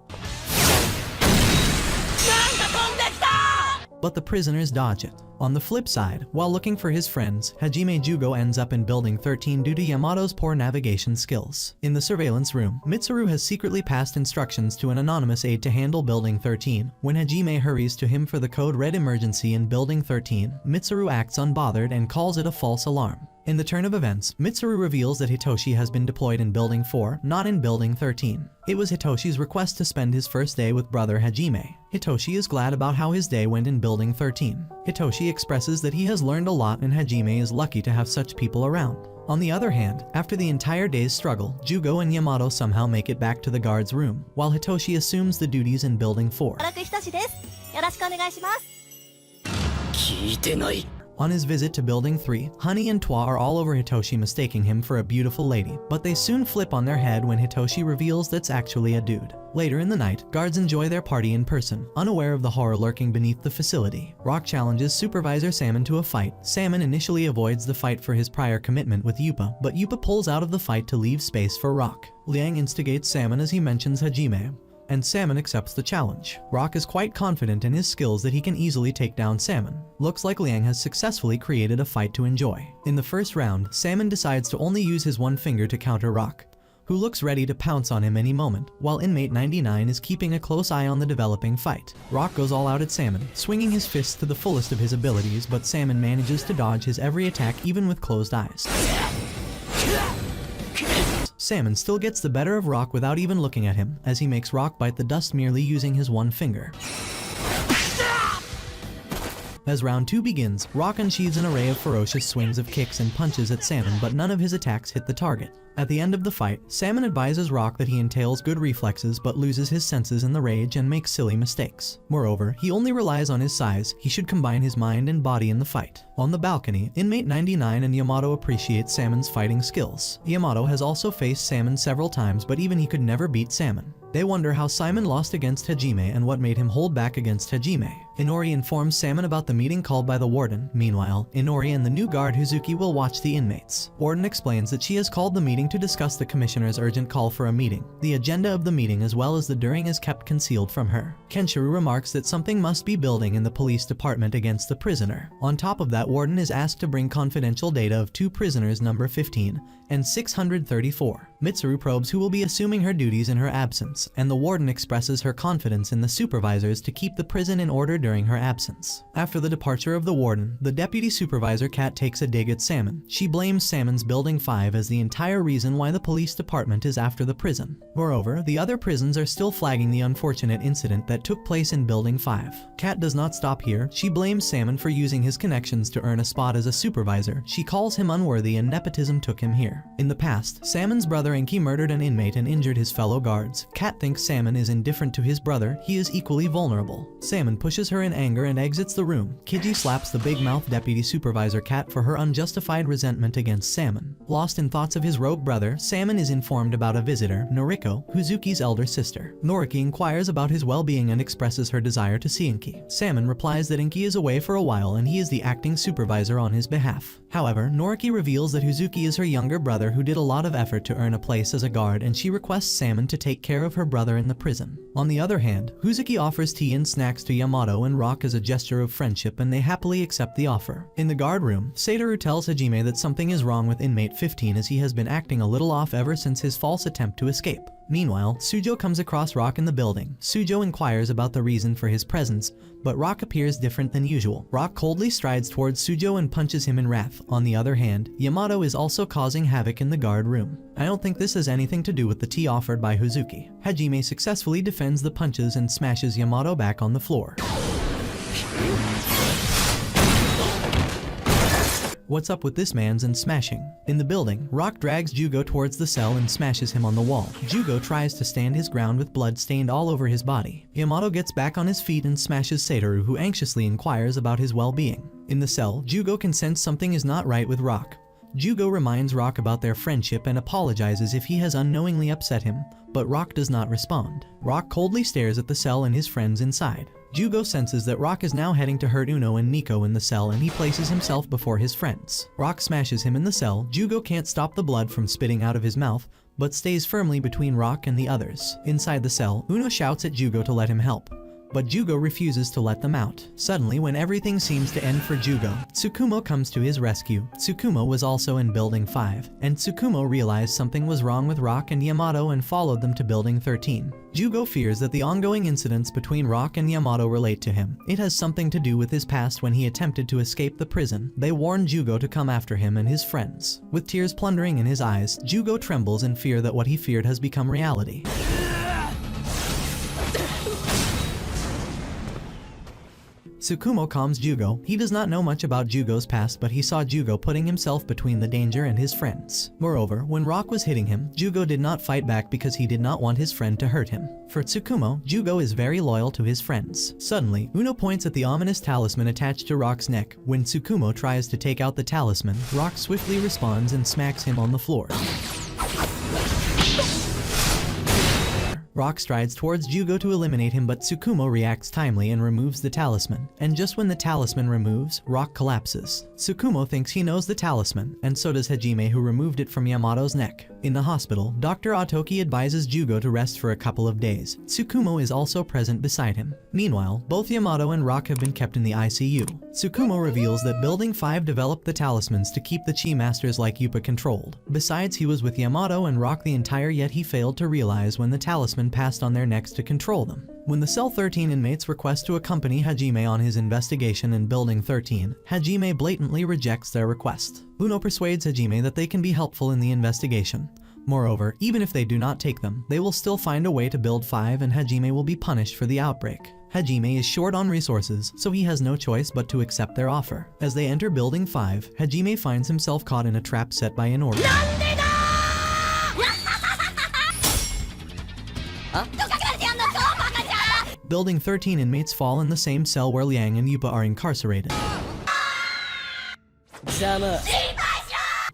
Speaker 1: But the prisoners dodge it. On the flip side, while looking for his friends, Hajime Jyugo ends up in Building 13 due to Yamato's poor navigation skills. In the surveillance room, Mitsuru has secretly passed instructions to an anonymous aide to handle Building 13. When Hajime hurries to him for the code red emergency in Building 13, Mitsuru acts unbothered and calls it a false alarm. In the turn of events, Mitsuru reveals that Hitoshi has been deployed in Building 4, not in Building 13. It was Hitoshi's request to spend his first day with brother Hajime. Hitoshi is glad about how his day went in Building 13. Hitoshi expresses that he has learned a lot and Hajime is lucky to have such people around. On the other hand, after the entire day's struggle, Jyugo and Yamato somehow make it back to the guard's room, while Hitoshi assumes the duties in Building 4. On his visit to Building 3, Honey and Twa are all over Hitoshi, mistaking him for a beautiful lady, but they soon flip on their head when Hitoshi reveals that's actually a dude. Later in the night, guards enjoy their party in person, unaware of the horror lurking beneath the facility. Rock challenges Supervisor Salmon to a fight. Salmon initially avoids the fight for his prior commitment with Yupa, but Yupa pulls out of the fight to leave space for Rock. Liang instigates Salmon as he mentions Hajime, and Salmon accepts the challenge. Rock is quite confident in his skills that he can easily take down Salmon. Looks like Liang has successfully created a fight to enjoy. In the first round, Salmon decides to only use his one finger to counter Rock, who looks ready to pounce on him any moment, while inmate 99 is keeping a close eye on the developing fight. Rock goes all out at Salmon, swinging his fists to the fullest of his abilities, but Salmon manages to dodge his every attack even with closed eyes. Salmon still gets the better of Rock without even looking at him, as he makes Rock bite the dust merely using his one finger. As round 2 begins, Rock unsheathes an array of ferocious swings of kicks and punches at Salmon, but none of his attacks hit the target. At the end of the fight, Salmon advises Rock that he entails good reflexes but loses his senses in the rage and makes silly mistakes. Moreover, he only relies on his size, he should combine his mind and body in the fight. On the balcony, inmate 99 and Yamato appreciate Salmon's fighting skills. Yamato has also faced Salmon several times, but even he could never beat Salmon. They wonder how Simon lost against Hajime and what made him hold back against Hajime. Inori informs Salmon about the meeting called by the warden. Meanwhile, Inori and the new guard Huzuki will watch the inmates. Warden explains that she has called the meeting to discuss the commissioner's urgent call for a meeting. The agenda of the meeting as well as the during is kept concealed from her. Kenshiro remarks that something must be building in the police department against the prisoner. On top of that, Warden is asked to bring confidential data of 2 prisoners, number 15 and 634. Mitsuru probes who will be assuming her duties in her absence, and the warden expresses her confidence in the supervisors to keep the prison in order during her absence. After the departure of the warden, the deputy supervisor Kat takes a dig at Salmon. She blames Salmon's Building 5 as the entire reason why the police department is after the prison. Moreover, the other prisons are still flagging the unfortunate incident that took place in Building 5. Kat does not stop here. She blames Salmon for using his connections to earn a spot as a supervisor. She calls him unworthy and nepotism took him here. In the past, Salmon's brother Enki murdered an inmate and injured his fellow guards. Kat thinks Salmon is indifferent to his brother. He is equally vulnerable. Salmon pushes her in anger and exits the room. Kiji slaps the big-mouthed deputy supervisor Kat for her unjustified resentment against Salmon. Lost in thoughts of his rogue brother, Salmon is informed about a visitor, Noriko, Huzuki's elder sister. Noriki inquires about his well-being and expresses her desire to see Enki. Salmon replies that Enki is away for a while and he is the acting supervisor on his behalf. However, Noriki reveals that Huzuki is her younger brother who did a lot of effort to earn a place as a guard, and she requests Salmon to take care of her brother in the prison. On the other hand, Huzuki offers tea and snacks to Yamato and Rock as a gesture of friendship, and they happily accept the offer. In the guard room, Satoru tells Hajime that something is wrong with inmate 15 as he has been acting a little off ever since his false attempt to escape. Meanwhile, Sujo comes across Rock in the building. Sujo inquires about the reason for his presence, but Rock appears different than usual. Rock coldly strides towards Sujo and punches him in wrath. On the other hand, Yamato is also causing havoc in the guard room. I don't think this has anything to do with the tea offered by Huzuki. Hajime successfully defends the punches and smashes Yamato back on the floor. What's up with this man's and smashing? In the building, Rock drags Jyugo towards the cell and smashes him on the wall. Jyugo tries to stand his ground with blood stained all over his body. Yamato gets back on his feet and smashes Satoru, who anxiously inquires about his well-being. In the cell, Jyugo can sense something is not right with Rock. Jyugo reminds Rock about their friendship and apologizes if he has unknowingly upset him, but Rock does not respond. Rock coldly stares at the cell and his friends inside. Jyugo senses that Rock is now heading to hurt Uno and Nico in the cell, and he places himself before his friends. Rock smashes him in the cell. Jyugo can't stop the blood from spitting out of his mouth, but stays firmly between Rock and the others. Inside the cell, Uno shouts at Jyugo to let him help, but Jyugo refuses to let them out. Suddenly, when everything seems to end for Jyugo, Tsukumo comes to his rescue. Tsukumo was also in Building 5, and Tsukumo realized something was wrong with Rock and Yamato and followed them to Building 13. Jyugo fears that the ongoing incidents between Rock and Yamato relate to him. It has something to do with his past when he attempted to escape the prison. They warn Jyugo to come after him and his friends. With tears plundering in his eyes, Jyugo trembles in fear that what he feared has become reality. Tsukumo calms Jyugo. He does not know much about Jyugo's past, but he saw Jyugo putting himself between the danger and his friends. Moreover, when Rock was hitting him, Jyugo did not fight back because he did not want his friend to hurt him. For Tsukumo, Jyugo is very loyal to his friends. Suddenly, Uno points at the ominous talisman attached to Rock's neck. When Tsukumo tries to take out the talisman, Rock swiftly responds and smacks him on the floor. Rock strides towards Jyugo to eliminate him, but Tsukumo reacts timely and removes the talisman. And just when the talisman removes, Rock collapses. Tsukumo thinks he knows the talisman, and so does Hajime, who removed it from Yamato's neck. In the hospital, Dr. Otoki advises Jyugo to rest for a couple of days. Tsukumo is also present beside him. Meanwhile, both Yamato and Rock have been kept in the ICU. Tsukumo reveals that Building 5 developed the talismans to keep the Chi Masters like Yupa controlled. Besides, he was with Yamato and Rock the entire, yet he failed to realize when the talisman passed on their necks to control them. When the Cell 13 inmates request to accompany Hajime on his investigation in Building 13, Hajime blatantly rejects their request. Uno persuades Hajime that they can be helpful in the investigation. Moreover, even if they do not take them, they will still find a way to build 5 and Hajime will be punished for the outbreak. Hajime is short on resources, so he has no choice but to accept their offer. As they enter Building 5, Hajime finds himself caught in a trap set by Inori. Building 13 inmates fall in the same cell where Liang and Yupa are incarcerated.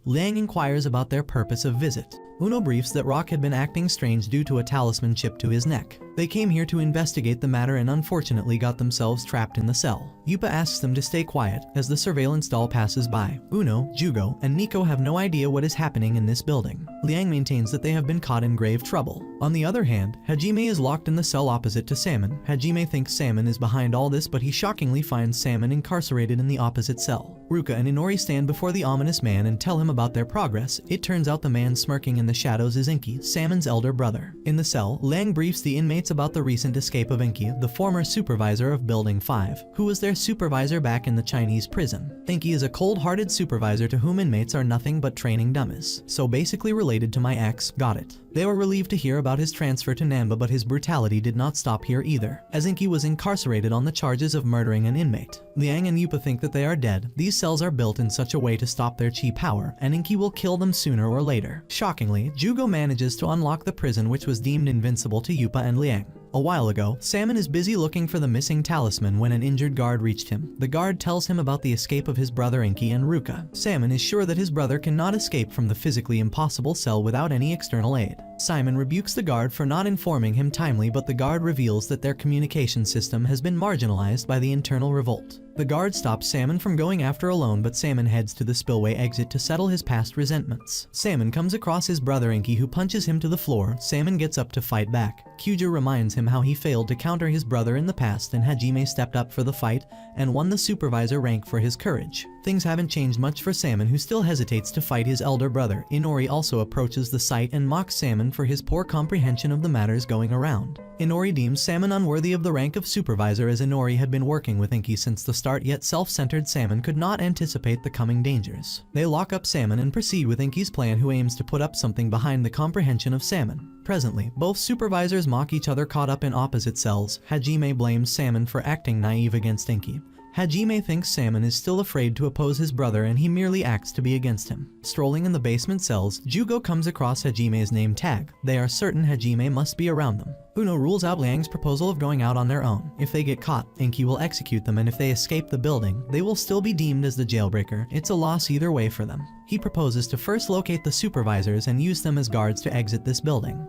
Speaker 1: Liang inquires about their purpose of visit. Uno briefs that Rock had been acting strange due to a talisman chip to his neck. They came here to investigate the matter and unfortunately got themselves trapped in the cell. Yupa asks them to stay quiet as the surveillance doll passes by. Uno, Jyugo, and Nico have no idea what is happening in this building. Liang maintains that they have been caught in grave trouble. On the other hand, Hajime is locked in the cell opposite to Salmon. Hajime thinks Salmon is behind all this, but he shockingly finds Salmon incarcerated in the opposite cell. Ruka and Inori stand before the ominous man and tell him about their progress. It turns out the man smirking in the shadows is Inky, Salmon's elder brother. In the cell, Liang briefs the inmates about the recent escape of Inky, the former supervisor of Building 5, who was their supervisor back in the Chinese prison. Inky is a cold-hearted supervisor to whom inmates are nothing but training dummies. So basically related to my ex, got it. They were relieved to hear about his transfer to Nanba, but his brutality did not stop here either, as Inky was incarcerated on the charges of murdering an inmate. Liang and Yupa think that they are dead. These cells are built in such a way to stop their chi power, and Inky will kill them sooner or later. Shockingly, Jyugo manages to unlock the prison, which was deemed invincible to Yupa and Liang. A while ago, Salmon is busy looking for the missing talisman when an injured guard reached him. The guard tells him about the escape of his brother Inky and Ruka. Salmon is sure that his brother cannot escape from the physically impossible cell without any external aid. Simon rebukes the guard for not informing him timely, but the guard reveals that their communication system has been marginalized by the internal revolt. The guard stops Salmon from going after alone, but Salmon heads to the spillway exit to settle his past resentments. Salmon comes across his brother Inky, who punches him to the floor. Salmon gets up to fight back. Kyuja reminds him how he failed to counter his brother in the past, and Hajime stepped up for the fight and won the supervisor rank for his courage. Things haven't changed much for Salmon, who still hesitates to fight his elder brother. Inori also approaches the site and mocks Salmon for his poor comprehension of the matters going around. Inori deems Salmon unworthy of the rank of supervisor, as Inori had been working with Inky since the start, yet self-centered Salmon could not anticipate the coming dangers. They lock up Salmon and proceed with Inky's plan, who aims to put up something behind the comprehension of Salmon. Presently, both supervisors mock each other caught up in opposite cells. Hajime blames Salmon for acting naive against Inky. Hajime thinks Salmon is still afraid to oppose his brother, and he merely acts to be against him. Strolling in the basement cells, Jyugo comes across Hajime's name tag. They are certain Hajime must be around them. Uno rules out Liang's proposal of going out on their own. If they get caught, Inky will execute them, and if they escape the building, they will still be deemed as the jailbreaker. It's a loss either way for them. He proposes to first locate the supervisors and use them as guards to exit this building.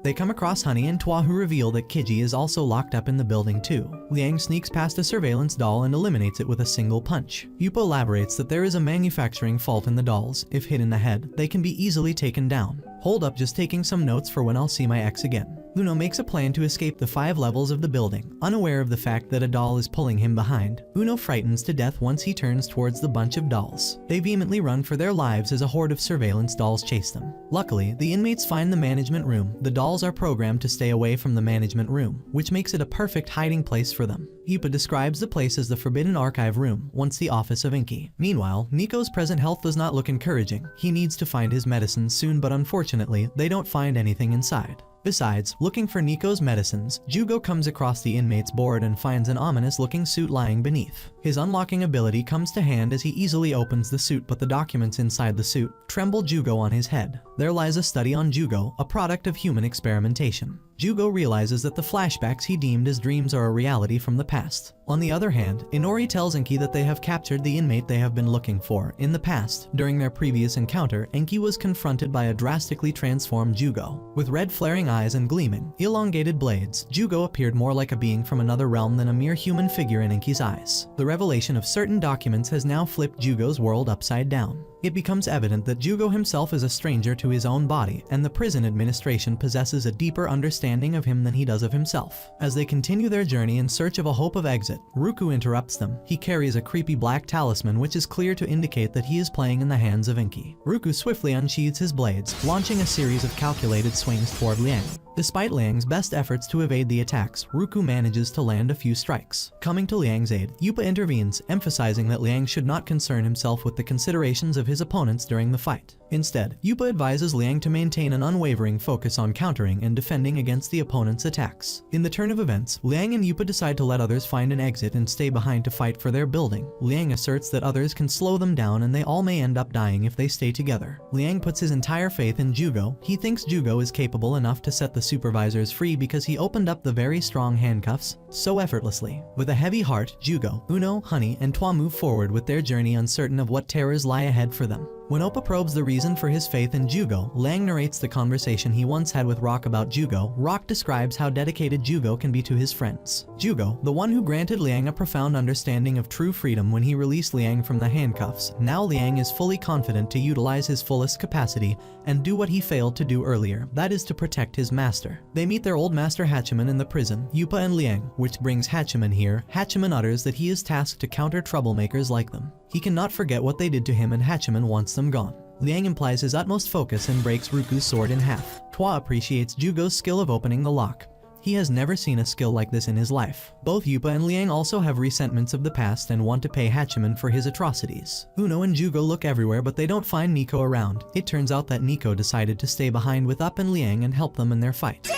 Speaker 1: They come across Honey and Twa, who reveal that Kiji is also locked up in the building too. Liang sneaks past a surveillance doll and eliminates it with a single punch. Yupa elaborates that there is a manufacturing fault in the dolls. If hit in the head, they can be easily taken down. Hold up, just taking some notes for when I'll see my ex again. Uno makes a plan to escape the 5 levels of the building, unaware of the fact that a doll is pulling him behind. Uno frightens to death once he turns towards the bunch of dolls. They vehemently run for their lives as a horde of surveillance dolls chase them. Luckily, the inmates find the management room. The dolls are programmed to stay away from the management room, which makes it a perfect hiding place for them. Yupa describes the place as the Forbidden Archive Room, once the office of Inky. Meanwhile, Nico's present health does not look encouraging. He needs to find his medicines soon, but unfortunately, they don't find anything inside. Besides, looking for Nico's medicines, Jyugo comes across the inmate's board and finds an ominous-looking suit lying beneath. His unlocking ability comes to hand as he easily opens the suit, but the documents inside the suit tremble Jyugo on his head. There lies a study on Jyugo, a product of human experimentation. Jyugo realizes that the flashbacks he deemed as dreams are a reality from the past. On the other hand, Inori tells Enki that they have captured the inmate they have been looking for. In the past, during their previous encounter, Enki was confronted by a drastically transformed Jyugo. With red flaring eyes and gleaming, elongated blades, Jyugo appeared more like a being from another realm than a mere human figure in Enki's eyes. The revelation of certain documents has now flipped Jyugo's world upside down. It becomes evident that Jyugo himself is a stranger to his own body, and the prison administration possesses a deeper understanding of him than he does of himself. As they continue their journey in search of a hope of exit, Ruku interrupts them. He carries a creepy black talisman, which is clear to indicate that he is playing in the hands of Inky. Ruku swiftly unsheathes his blades, launching a series of calculated swings toward Liang. Despite Liang's best efforts to evade the attacks, Ruku manages to land a few strikes. Coming to Liang's aid, Yupa intervenes, emphasizing that Liang should not concern himself with the considerations of his opponents during the fight. Instead, Yupa advises Liang to maintain an unwavering focus on countering and defending against the opponent's attacks. In the turn of events, Liang and Yupa decide to let others find an exit and stay behind to fight for their building. Liang asserts that others can slow them down and they all may end up dying if they stay together. Liang puts his entire faith in Jyugo. He thinks Jyugo is capable enough to set the supervisors free because he opened up the very strong handcuffs so effortlessly. With a heavy heart, Jyugo, Uno, Honey, and Twa move forward with their journey, uncertain of what terrors lie ahead for them. When Oppa probes the reason for his faith in Jyugo, Liang narrates the conversation he once had with Rock about Jyugo. Rock describes how dedicated Jyugo can be to his friends. Jyugo, the one who granted Liang a profound understanding of true freedom when he released Liang from the handcuffs. Now Liang is fully confident to utilize his fullest capacity and do what he failed to do earlier, that is to protect his master. They meet their old master Hachiman in the prison, Yupa and Liang, which brings Hachiman here. Hachiman utters that he is tasked to counter troublemakers like them. He cannot forget what they did to him and Hachiman wants them gone. Liang implies his utmost focus and breaks Ruku's sword in half. Twa appreciates Jyugo's skill of opening the lock. He has never seen a skill like this in his life. Both Yupa and Liang also have resentments of the past and want to pay Hachiman for his atrocities. Uno and Jyugo look everywhere, but they don't find Nico around. It turns out that Nico decided to stay behind with Up and Liang and help them in their fight.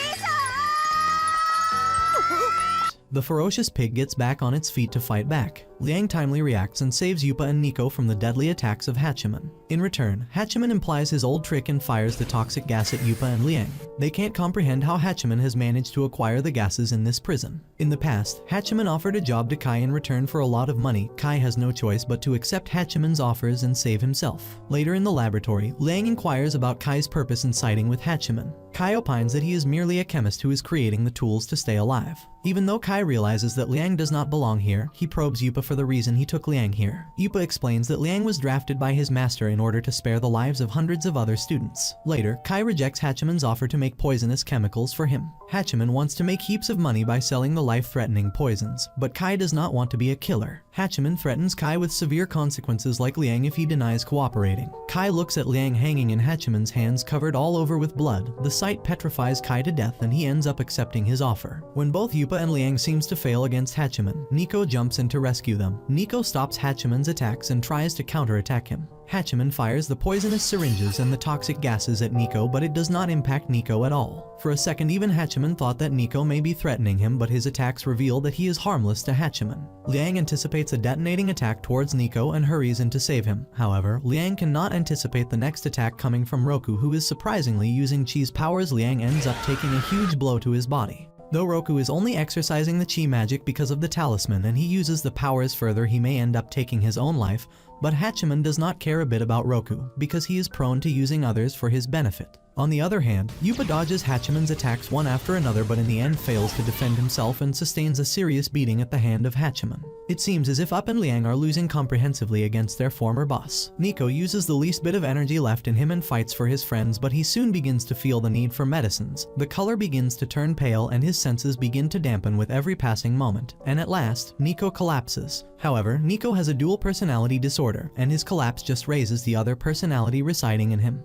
Speaker 1: The ferocious pig gets back on its feet to fight back. Liang timely reacts and saves Yupa and Nico from the deadly attacks of Hachiman. In return, Hachiman implies his old trick and fires the toxic gas at Yupa and Liang. They can't comprehend how Hachiman has managed to acquire the gases in this prison. In the past, Hachiman offered a job to Kai in return for a lot of money. Kai has no choice but to accept Hachiman's offers and save himself. Later in the laboratory, Liang inquires about Kai's purpose in siding with Hachiman. Kai opines that he is merely a chemist who is creating the tools to stay alive. Even though Kai realizes that Liang does not belong here, he probes Yupa for the reason he took Liang here. Yupa explains that Liang was drafted by his master in order to spare the lives of hundreds of other students. Later, Kai rejects Hachiman's offer to make poisonous chemicals for him. Hachiman wants to make heaps of money by selling the life-threatening poisons, but Kai does not want to be a killer. Hachiman threatens Kai with severe consequences like Liang if he denies cooperating. Kai looks at Liang hanging in Hachiman's hands covered all over with blood. The sight petrifies Kai to death and he ends up accepting his offer. When both Yupa and Liang seems to fail against Hachiman, Nico jumps in to rescue them. Nico stops Hachiman's attacks and tries to counterattack him. Hachiman fires the poisonous syringes and the toxic gases at Nico, but it does not impact Nico at all. For a second, even Hachiman thought that Nico may be threatening him, but his attacks reveal that he is harmless to Hachiman. Liang anticipates a detonating attack towards Nico and hurries in to save him. However, Liang cannot anticipate the next attack coming from Roku, who is surprisingly using Chi's powers. Liang ends up taking a huge blow to his body. Though Roku is only exercising the Chi magic because of the talisman and he uses the powers further, he may end up taking his own life, But Hachiman does not care a bit about Roku, because he is prone to using others for his benefit. On the other hand, Yupa dodges Hachiman's attacks one after another but in the end fails to defend himself and sustains a serious beating at the hand of Hachiman. It seems as if Up and Liang are losing comprehensively against their former boss. Nico uses the least bit of energy left in him and fights for his friends, but he soon begins to feel the need for medicines. The color begins to turn pale and his senses begin to dampen with every passing moment. And at last, Nico collapses. However, Nico has a dual personality disorder, and his collapse just raises the other personality residing in him.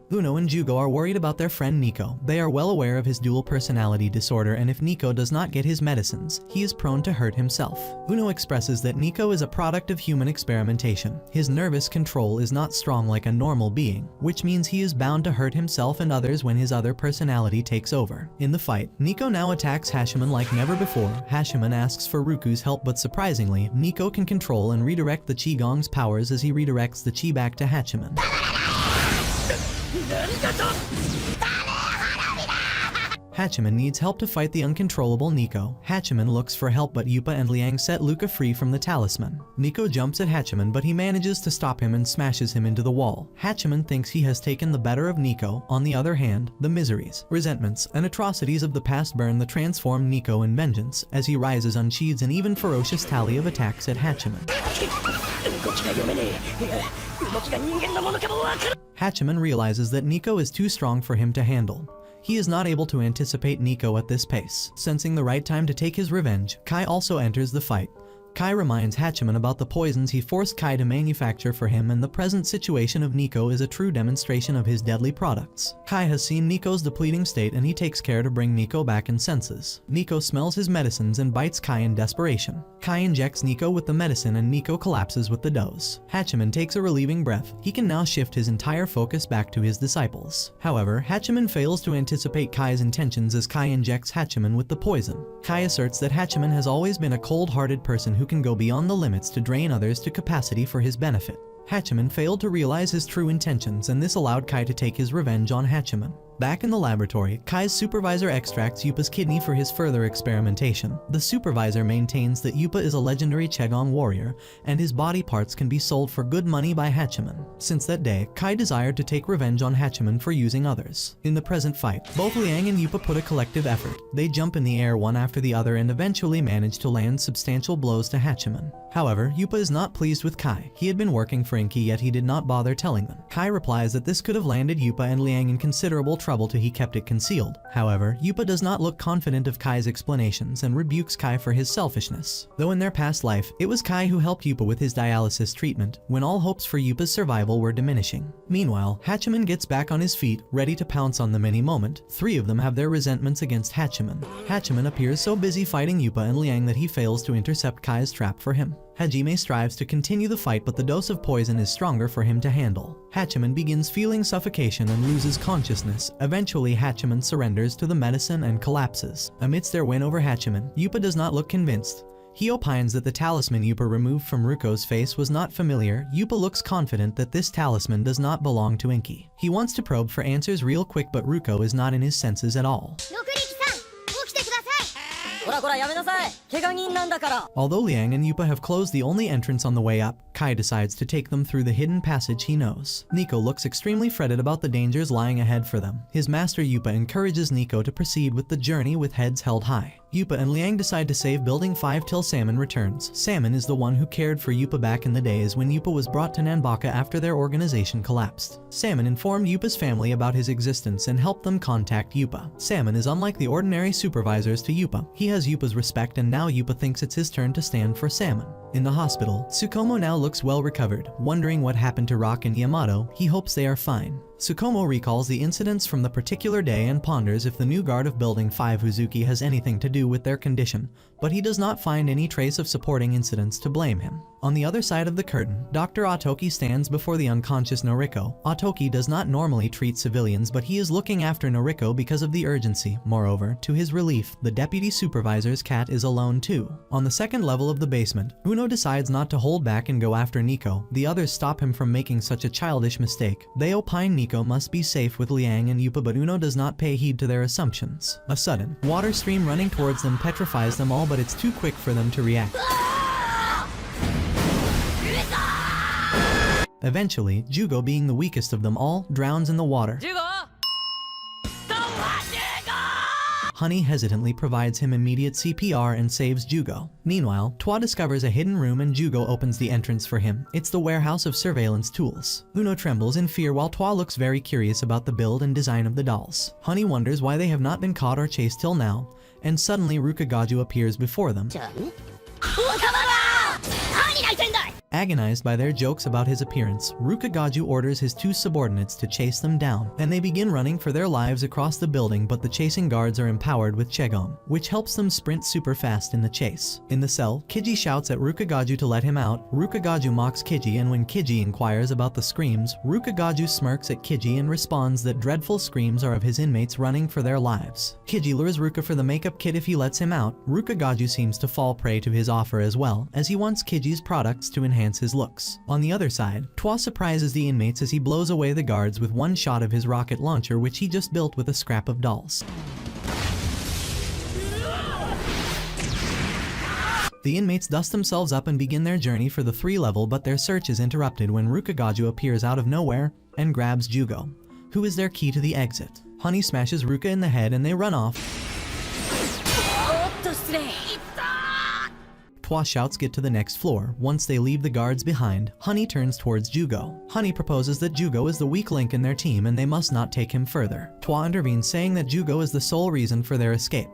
Speaker 1: Uno and Jyugo are worried about their friend Nico. They are well aware of his dual personality disorder, and if Nico does not get his medicines, he is prone to hurt himself. Uno expresses that Nico is a product of human experimentation. His nervous control is not strong like a normal being, which means he is bound to hurt himself and others when his other personality takes over. In the fight, Nico now attacks Hachiman like never before. Hachiman asks for Ruku's help, but surprisingly, Nico can control and redirect the Qigong's powers as he redirects the Qi back to Hachiman. Hachiman needs help to fight the uncontrollable Nico. Hachiman looks for help, but Yupa and Liang set Luca free from the talisman. Nico jumps at Hachiman, but he manages to stop him and smashes him into the wall. Hachiman thinks he has taken the better of Nico. On the other hand, the miseries, resentments, and atrocities of the past burn the transformed Nico in vengeance, as he rises unsheathes an even ferocious tally of attacks at Hachiman. Hachiman realizes that Nico is too strong for him to handle. He is not able to anticipate Nico at this pace. Sensing the right time to take his revenge, Kai also enters the fight. Kai reminds Hachiman about the poisons he forced Kai to manufacture for him, and the present situation of Nico is a true demonstration of his deadly products. Kai has seen Nico's depleting state and he takes care to bring Nico back in senses. Nico smells his medicines and bites Kai in desperation. Kai injects Nico with the medicine and Nico collapses with the dose. Hachiman takes a relieving breath. He can now shift his entire focus back to his disciples. However, Hachiman fails to anticipate Kai's intentions as Kai injects Hachiman with the poison. Kai asserts that Hachiman has always been a cold-hearted person who can go beyond the limits to drain others to capacity for his benefit. Hachiman failed to realize his true intentions, and this allowed Kai to take his revenge on Hachiman. Back in the laboratory, Kai's supervisor extracts Yupa's kidney for his further experimentation. The supervisor maintains that Yupa is a legendary Qigong warrior, and his body parts can be sold for good money by Hachiman. Since that day, Kai desired to take revenge on Hachiman for using others. In the present fight, both Liang and Yupa put a collective effort. They jump in the air one after the other and eventually manage to land substantial blows to Hachiman. However, Yupa is not pleased with Kai. He had been working for Inky, yet he did not bother telling them. Kai replies that this could have landed Yupa and Liang in considerable trouble till he kept it concealed. However, Yupa does not look confident of Kai's explanations and rebukes Kai for his selfishness. Though in their past life, it was Kai who helped Yupa with his dialysis treatment, when all hopes for Yupa's survival were diminishing. Meanwhile, Hachiman gets back on his feet, ready to pounce on them any moment. Three of them have their resentments against Hachiman. Hachiman appears so busy fighting Yupa and Liang that he fails to intercept Kai's trap for him. Hajime strives to continue the fight, but the dose of poison is stronger for him to handle. Hachiman begins feeling suffocation and loses consciousness. Eventually, Hachiman surrenders to the medicine and collapses. Amidst their win over Hachiman, Yupa does not look convinced. He opines that the talisman Yupa removed from Ruko's face was not familiar. Yupa looks confident that this talisman does not belong to Inky. He wants to probe for answers real quick, but Ruko is not in his senses at all. Although Liang and Yupa have closed the only entrance on the way up, Kai decides to take them through the hidden passage he knows. Nico looks extremely fretted about the dangers lying ahead for them. His master Yupa encourages Nico to proceed with the journey with heads held high. Yupa and Liang decide to save Building 5 till Salmon returns. Salmon is the one who cared for Yupa back in the days when Yupa was brought to Nanba after their organization collapsed. Salmon informed Yupa's family about his existence and helped them contact Yupa. Salmon is unlike the ordinary supervisors to Yupa. He has Yupa's respect, and now Yupa thinks it's his turn to stand for Salmon. In the hospital, Tsukumo now looks well recovered. Wondering what happened to Rock and Yamato, he hopes they are fine. Tsukumo recalls the incidents from the particular day and ponders if the new guard of Building 5 Uzuki has anything to do with their condition, but he does not find any trace of supporting incidents to blame him. On the other side of the curtain, Dr. Otoki stands before the unconscious Noriko. Otoki does not normally treat civilians, but he is looking after Noriko because of the urgency. Moreover, to his relief, the deputy supervisor's cat is alone too. On the second level of the basement, Uno decides not to hold back and go after Nico. The others stop him from making such a childish mistake. They opine Nico must be safe with Liang and Yupa, but Uno does not pay heed to their assumptions. A sudden water stream running towards them petrifies them all, but it's too quick for them to react. Eventually, Jyugo, being the weakest of them all, drowns in the water. Honey hesitantly provides him immediate CPR and saves Jyugo. Meanwhile, Twa discovers a hidden room and Jyugo opens the entrance for him. It's the warehouse of surveillance tools. Uno trembles in fear while Twa looks very curious about the build and design of the dolls. Honey wonders why they have not been caught or chased till now, and suddenly Rukagaju appears before them. Agonized by their jokes about his appearance, Rukagaju orders his two subordinates to chase them down, and they begin running for their lives across the building, but the chasing guards are empowered with Chegon, which helps them sprint super fast in the chase. In the cell, Kiji shouts at Rukagaju to let him out. Rukagaju mocks Kiji, and when Kiji inquires about the screams, Rukagaju smirks at Kiji and responds that dreadful screams are of his inmates running for their lives. Kiji lures Ruka for the makeup kit if he lets him out. Rukagaju seems to fall prey to his offer as well, as he wants Kiji's products to enhance his looks. On the other side, Twa surprises the inmates as he blows away the guards with one shot of his rocket launcher, which he just built with a scrap of dolls. The inmates dust themselves up and begin their journey for the 3 level, but their search is interrupted when Rukagaju appears out of nowhere and grabs Jyugo, who is their key to the exit. Honey smashes Ruka in the head and they run off. Twa shouts get to the next floor. Once they leave the guards behind, Honey turns towards Jyugo. Honey proposes that Jyugo is the weak link in their team and they must not take him further. Twa intervenes, saying that Jyugo is the sole reason for their escape,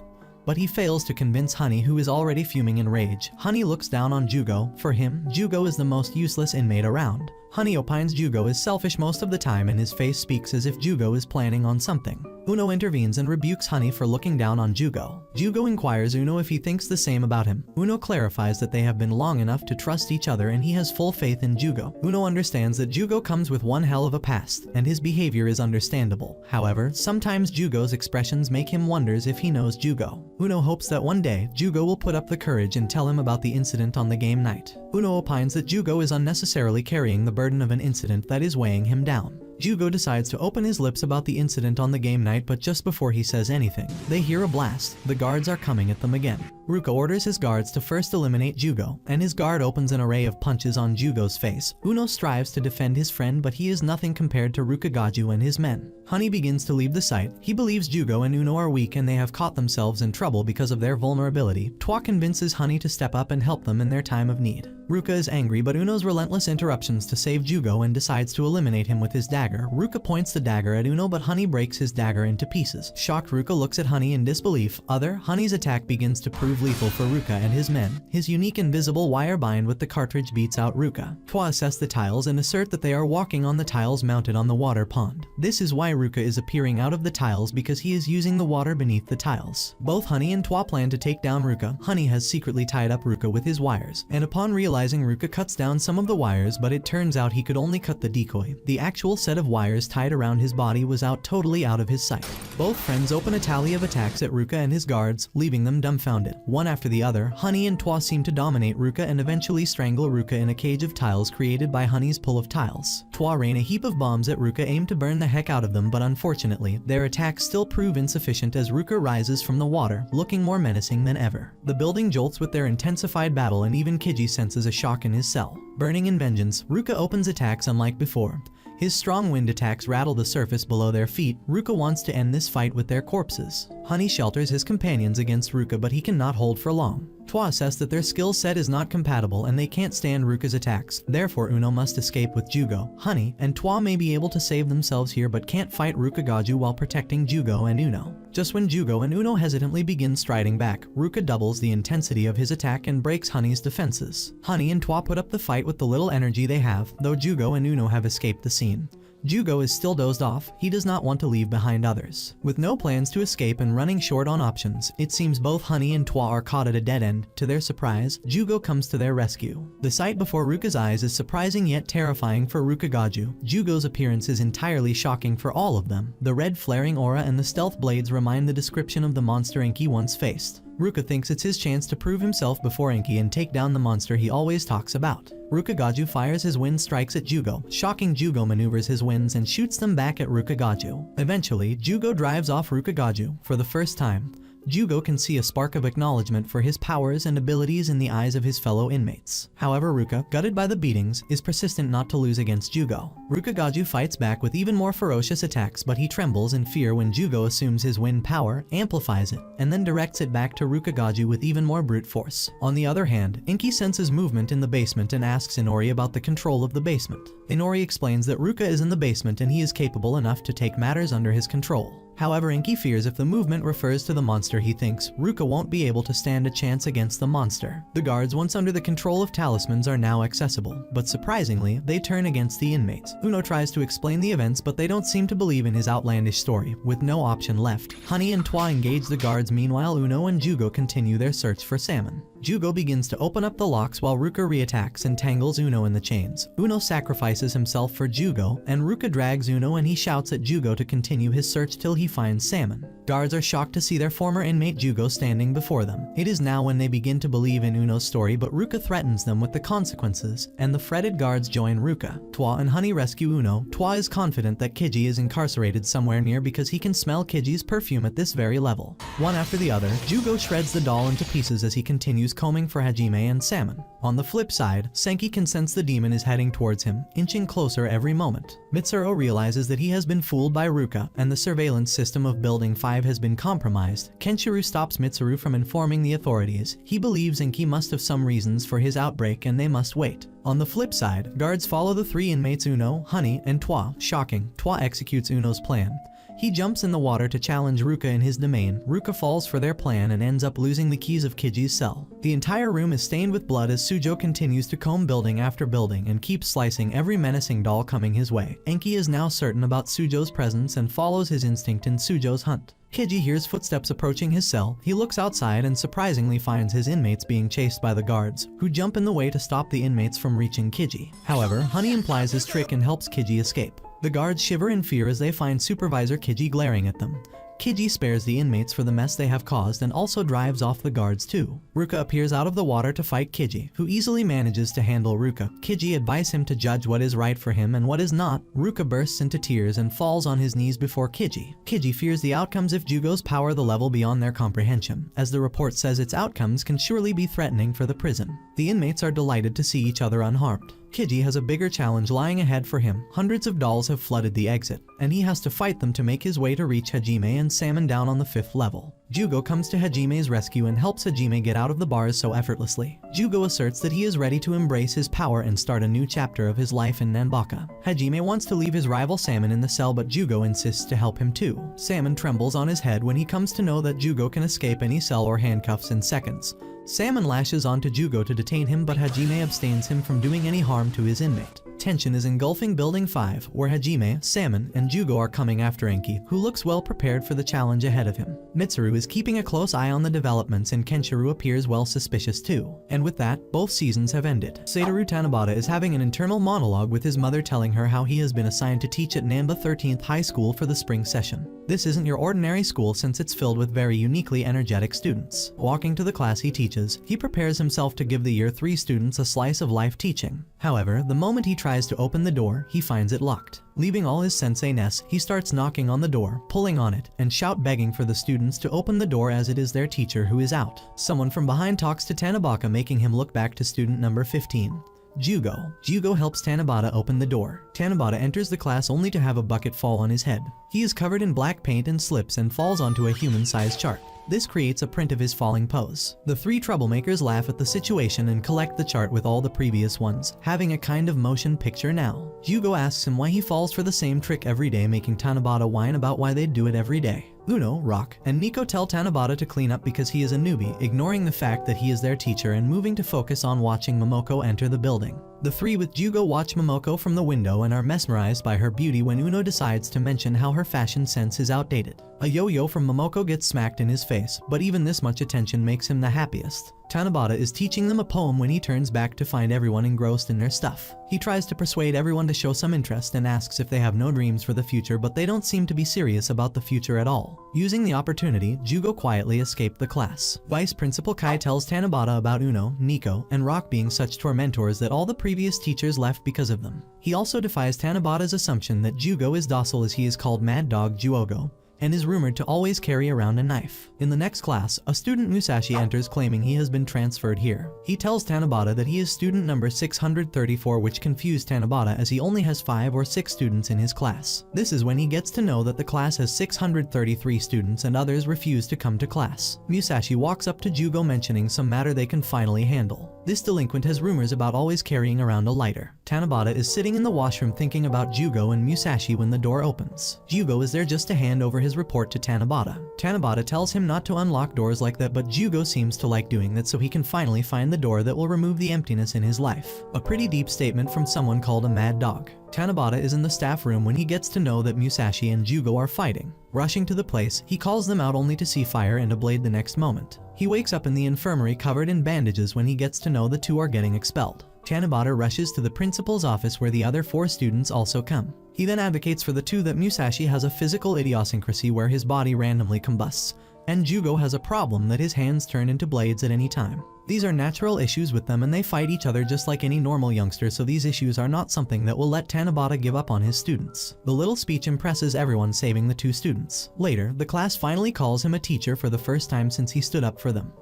Speaker 1: but he fails to convince Honey, who is already fuming in rage. Honey looks down on Jyugo. For him, Jyugo is the most useless inmate around. Honey opines Jyugo is selfish most of the time and his face speaks as if Jyugo is planning on something. Uno intervenes and rebukes Honey for looking down on Jyugo. Jyugo inquires Uno if he thinks the same about him. Uno clarifies that they have been long enough to trust each other and he has full faith in Jyugo. Uno understands that Jyugo comes with one hell of a past, and his behavior is understandable. However, sometimes Jyugo's expressions make him wonders if he knows Jyugo. Uno hopes that one day, Jyugo will put up the courage and tell him about the incident on the game night. Uno opines that Jyugo is unnecessarily carrying the burden of an incident that is weighing him down. Jyugo decides to open his lips about the incident on the game night, but just before he says anything, they hear a blast. The guards are coming at them again. Ruka orders his guards to first eliminate Jyugo, and his guard opens an array of punches on Jyugo's face. Uno strives to defend his friend, but he is nothing compared to Rukagaju and his men. Honey begins to leave the site. He believes Jyugo and Uno are weak and they have caught themselves in trouble because of their vulnerability. Twa convinces Honey to step up and help them in their time of need. Ruka is angry, but Uno's relentless interruptions to save Jyugo and decides to eliminate him with his dagger. Ruka points the dagger at Uno, but Honey breaks his dagger into pieces. Shocked, Ruka looks at Honey in disbelief. Honey's attack begins to prove lethal for Ruka and his men. His unique invisible wire bind with the cartridge beats out Ruka. Twa assess the tiles and assert that they are walking on the tiles mounted on the water pond. This is why Ruka is appearing out of the tiles, because he is using the water beneath the tiles. Both Honey and Twa plan to take down Ruka. Honey has secretly tied up Ruka with his wires, and upon realizing Ruka cuts down some of the wires, but it turns out he could only cut the decoy. The actual set of wires tied around his body was totally out of his sight. Both friends open a tally of attacks at Ruka and his guards, leaving them dumbfounded. One after the other, Honey and Twa seem to dominate Ruka and eventually strangle Ruka in a cage of tiles created by Honey's pull of tiles. Twa rain a heap of bombs at Ruka, aimed to burn the heck out of them, but unfortunately, their attacks still prove insufficient as Ruka rises from the water, looking more menacing than ever. The building jolts with their intensified battle, and even Kiji senses a shock in his cell. Burning in vengeance, Ruka opens attacks unlike before. His strong wind attacks rattle the surface below their feet. Ruka wants to end this fight with their corpses. Honey shelters his companions against Ruka, but he cannot hold for long. Twa says that their skill set is not compatible and they can't stand Ruka's attacks. Therefore, Uno must escape with Jyugo. Honey and Twa may be able to save themselves here, but can't fight Rukagaju while protecting Jyugo and Uno. Just when Jyugo and Uno hesitantly begin striding back, Ruka doubles the intensity of his attack and breaks Honey's defenses. Honey and Twa put up the fight with the little energy they have, though Jyugo and Uno have escaped the scene. Jyugo is still dozed off. He does not want to leave behind others. With no plans to escape and running short on options, it seems both Honey and Twa are caught at a dead end. To their surprise, Jyugo comes to their rescue. The sight before Ruka's eyes is surprising yet terrifying for Rukagaju. Jyugo's appearance is entirely shocking for all of them. The red flaring aura and the stealth blades remind the description of the monster Enki once faced. Ruka thinks it's his chance to prove himself before Enki and take down the monster he always talks about. Rukagaju fires his wind strikes at Jyugo. Shocking, Jyugo maneuvers his winds and shoots them back at Rukagaju. Eventually, Jyugo drives off Rukagaju. For the first time, Jyugo can see a spark of acknowledgement for his powers and abilities in the eyes of his fellow inmates. However, Ruka, gutted by the beatings, is persistent not to lose against Jyugo. Rukagaju fights back with even more ferocious attacks, but he trembles in fear when Jyugo assumes his wind power, amplifies it, and then directs it back to Rukagaju with even more brute force. On the other hand, Inki senses movement in the basement and asks Inori about the control of the basement. Inori explains that Ruka is in the basement and he is capable enough to take matters under his control. However, Inki fears if the movement refers to the monster, he thinks Ruka won't be able to stand a chance against the monster. The guards, once under the control of talismans, are now accessible, but surprisingly, they turn against the inmates. Uno tries to explain the events, but they don't seem to believe in his outlandish story. With no option left, Honey and Twa engage the guards. Meanwhile, Uno and Jyugo continue their search for salmon. Jyugo begins to open up the locks while Ruka reattacks and tangles Uno in the chains. Uno sacrifices himself for Jyugo, and Ruka drags Uno and he shouts at Jyugo to continue his search till he finds salmon. Guards are shocked to see their former inmate Jyugo standing before them. It is now when they begin to believe in Uno's story, but Ruka threatens them with the consequences, and the fretted guards join Ruka. Twa and Honey rescue Uno. Twa is confident that Kiji is incarcerated somewhere near because he can smell Kiji's perfume at this very level. One after the other, Jyugo shreds the doll into pieces as he continues combing for Hajime and salmon. On the flip side, Senki can sense the demon is heading towards him, inching closer every moment. Mitsuru realizes that he has been fooled by Ruka, and the surveillance system of Building 5 has been compromised. Kenshiro stops Mitsuru from informing the authorities. He believes Inki must have some reasons for his outbreak and they must wait. On the flip side, guards follow the three inmates Uno, Honey, and Twa. Shocking, Twa executes Uno's plan. He jumps in the water to challenge Ruka in his domain. Ruka falls for their plan and ends up losing the keys of Kiji's cell. The entire room is stained with blood as Sujo continues to comb building after building and keeps slicing every menacing doll coming his way. Enki is now certain about Sujo's presence and follows his instinct in Sujo's hunt. Kiji hears footsteps approaching his cell. He looks outside and surprisingly finds his inmates being chased by the guards, who jump in the way to stop the inmates from reaching Kiji. However, Honey implies his trick and helps Kiji escape. The guards shiver in fear as they find Supervisor Kiji glaring at them. Kiji spares the inmates for the mess they have caused and also drives off the guards too. Ruka appears out of the water to fight Kiji, who easily manages to handle Ruka. Kiji advises him to judge what is right for him and what is not. Ruka bursts into tears and falls on his knees before Kiji. Kiji fears the outcomes if Jyugo's power the level beyond their comprehension, as the report says its outcomes can surely be threatening for the prison. The inmates are delighted to see each other unharmed. Kiji has a bigger challenge lying ahead for him. Hundreds of dolls have flooded the exit, and he has to fight them to make his way to reach Hajime and Salmon down on the 5th level. Jyugo comes to Hajime's rescue and helps Hajime get out of the bars so effortlessly. Jyugo asserts that he is ready to embrace his power and start a new chapter of his life in Nanbaka. Hajime wants to leave his rival Salmon in the cell, but Jyugo insists to help him too. Salmon trembles on his head when he comes to know that Jyugo can escape any cell or handcuffs in seconds. Salmon lashes onto Jyugo to detain him, but Hajime abstains him from doing any harm to his inmate. Tension is engulfing Building 5, where Hajime, Salmon, and Jyugo are coming after Enki, who looks well prepared for the challenge ahead of him. Mitsuru is keeping a close eye on the developments, and Kenshiro appears well suspicious too. And with that, both seasons have ended. Satoru Tanabata is having an internal monologue with his mother telling her how he has been assigned to teach at Nanba 13th High School for the spring session. This isn't your ordinary school since it's filled with very uniquely energetic students. Walking to the class he teaches, he prepares himself to give the year 3 students a slice of life teaching. However, the moment he tries to open the door, he finds it locked. Leaving all his sensei-ness, he starts knocking on the door, pulling on it, and begging for the students to open the door as it is their teacher who is out. Someone from behind talks to Tanabata, making him look back to student number 15. Jyugo. Jyugo helps Tanabata open the door. Tanabata enters the class only to have a bucket fall on his head. He is covered in black paint and slips and falls onto a human-sized chart. This creates a print of his falling pose. The 3 troublemakers laugh at the situation and collect the chart with all the previous ones, having a kind of motion picture now. Jyugo asks him why he falls for the same trick every day, making Tanabata whine about why they'd do it every day. Uno, Rock, and Nico tell Tanabata to clean up because he is a newbie, ignoring the fact that he is their teacher and moving to focus on watching Momoko enter the building. The 3 with Jyugo watch Momoko from the window and are mesmerized by her beauty when Uno decides to mention how her fashion sense is outdated. A yo-yo from Momoko gets smacked in his face, but even this much attention makes him the happiest. Tanabata is teaching them a poem when he turns back to find everyone engrossed in their stuff. He tries to persuade everyone to show some interest and asks if they have no dreams for the future, but they don't seem to be serious about the future at all. Using the opportunity, Jyugo quietly escaped the class. Vice Principal Kai tells Tanabata about Uno, Nico, and Rock being such tormentors that all the previous teachers left because of them. He also defies Tanabata's assumption that Jyugo is docile as he is called Mad Dog Jyugo. and is rumored to always carry around a knife. In the next class, a student Musashi enters claiming he has been transferred here. He tells Tanabata that he is student number 634, which confused Tanabata as he only has 5 or 6 students in his class. This is when he gets to know that the class has 633 students and others refuse to come to class. Musashi walks up to Jyugo mentioning some matter they can finally handle. This delinquent has rumors about always carrying around a lighter. Tanabata is sitting in the washroom thinking about Jyugo and Musashi when the door opens. Jyugo is there just to hand over his report to Tanabata. Tanabata tells him not to unlock doors like that, but Jyugo seems to like doing that so he can finally find the door that will remove the emptiness in his life. A pretty deep statement from someone called a mad dog. Tanabata is in the staff room when he gets to know that Musashi and Jyugo are fighting. Rushing to the place, he calls them out only to see fire and a blade the next moment. He wakes up in the infirmary covered in bandages when he gets to know the two are getting expelled. Tanabata rushes to the principal's office where the other 4 students also come. He then advocates for the two that Musashi has a physical idiosyncrasy where his body randomly combusts, and Jyugo has a problem that his hands turn into blades at any time. These are natural issues with them and they fight each other just like any normal youngster, so these issues are not something that will let Tanabata give up on his students. The little speech impresses everyone, saving the 2 students. Later, the class finally calls him a teacher for the first time since he stood up for them.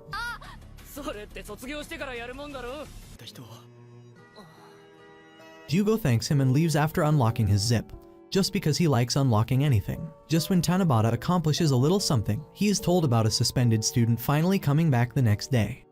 Speaker 1: Jyugo thanks him and leaves after unlocking his zip, just because he likes unlocking anything. Just when Tanabata accomplishes a little something, he is told about a suspended student finally coming back the next day.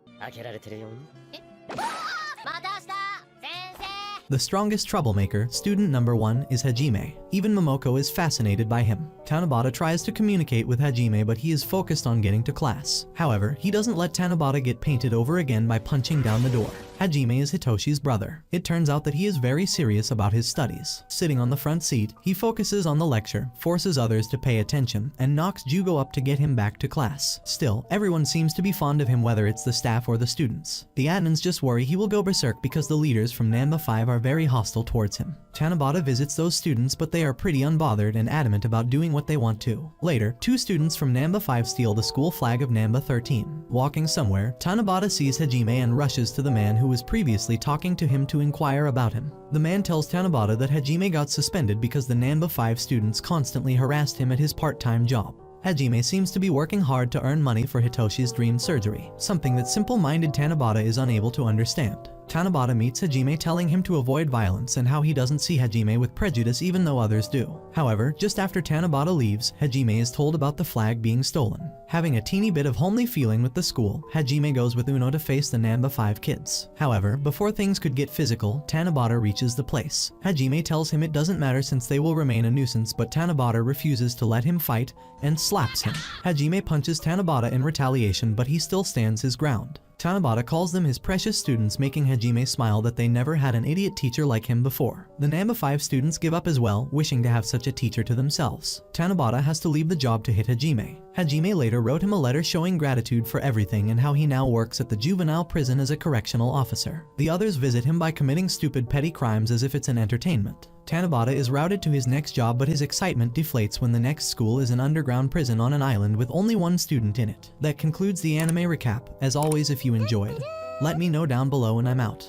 Speaker 1: The strongest troublemaker, student number 1, is Hajime. Even Momoko is fascinated by him. Tanabata tries to communicate with Hajime, but he is focused on getting to class. However, he doesn't let Tanabata get painted over again by punching down the door. Hajime is Hitoshi's brother. It turns out that he is very serious about his studies. Sitting on the front seat, he focuses on the lecture, forces others to pay attention, and knocks Jyugo up to get him back to class. Still, everyone seems to be fond of him, whether it's the staff or the students. The admins just worry he will go berserk because the leaders from Nanba 5 are very hostile towards him. Tanabata visits those students, but they are pretty unbothered and adamant about doing what they want to. Later, 2 students from Nanba 5 steal the school flag of Nanba 13. Walking somewhere, Tanabata sees Hajime and rushes to the man who was previously talking to him to inquire about him. The man tells Tanabata that Hajime got suspended because the Nanba 5 students constantly harassed him at his part-time job. Hajime seems to be working hard to earn money for Hitoshi's dream surgery, something that simple-minded Tanabata is unable to understand. Tanabata meets Hajime, telling him to avoid violence and how he doesn't see Hajime with prejudice even though others do. However, just after Tanabata leaves, Hajime is told about the flag being stolen. Having a teeny bit of homely feeling with the school, Hajime goes with Uno to face the Nanba 5 kids. However, before things could get physical, Tanabata reaches the place. Hajime tells him it doesn't matter since they will remain a nuisance, but Tanabata refuses to let him fight and slaps him. Hajime punches Tanabata in retaliation, but he still stands his ground. Tanabata calls them his precious students, making Hajime smile that they never had an idiot teacher like him before. The Nanba 5 students give up as well, wishing to have such a teacher to themselves. Tanabata has to leave the job to hit Hajime. Hajime later wrote him a letter showing gratitude for everything and how he now works at the juvenile prison as a correctional officer. The others visit him by committing stupid petty crimes as if it's an entertainment. Tanabata is routed to his next job, but his excitement deflates when the next school is an underground prison on an island with only 1 student in it. That concludes the anime recap. As always, if you enjoyed, let me know down below and I'm out.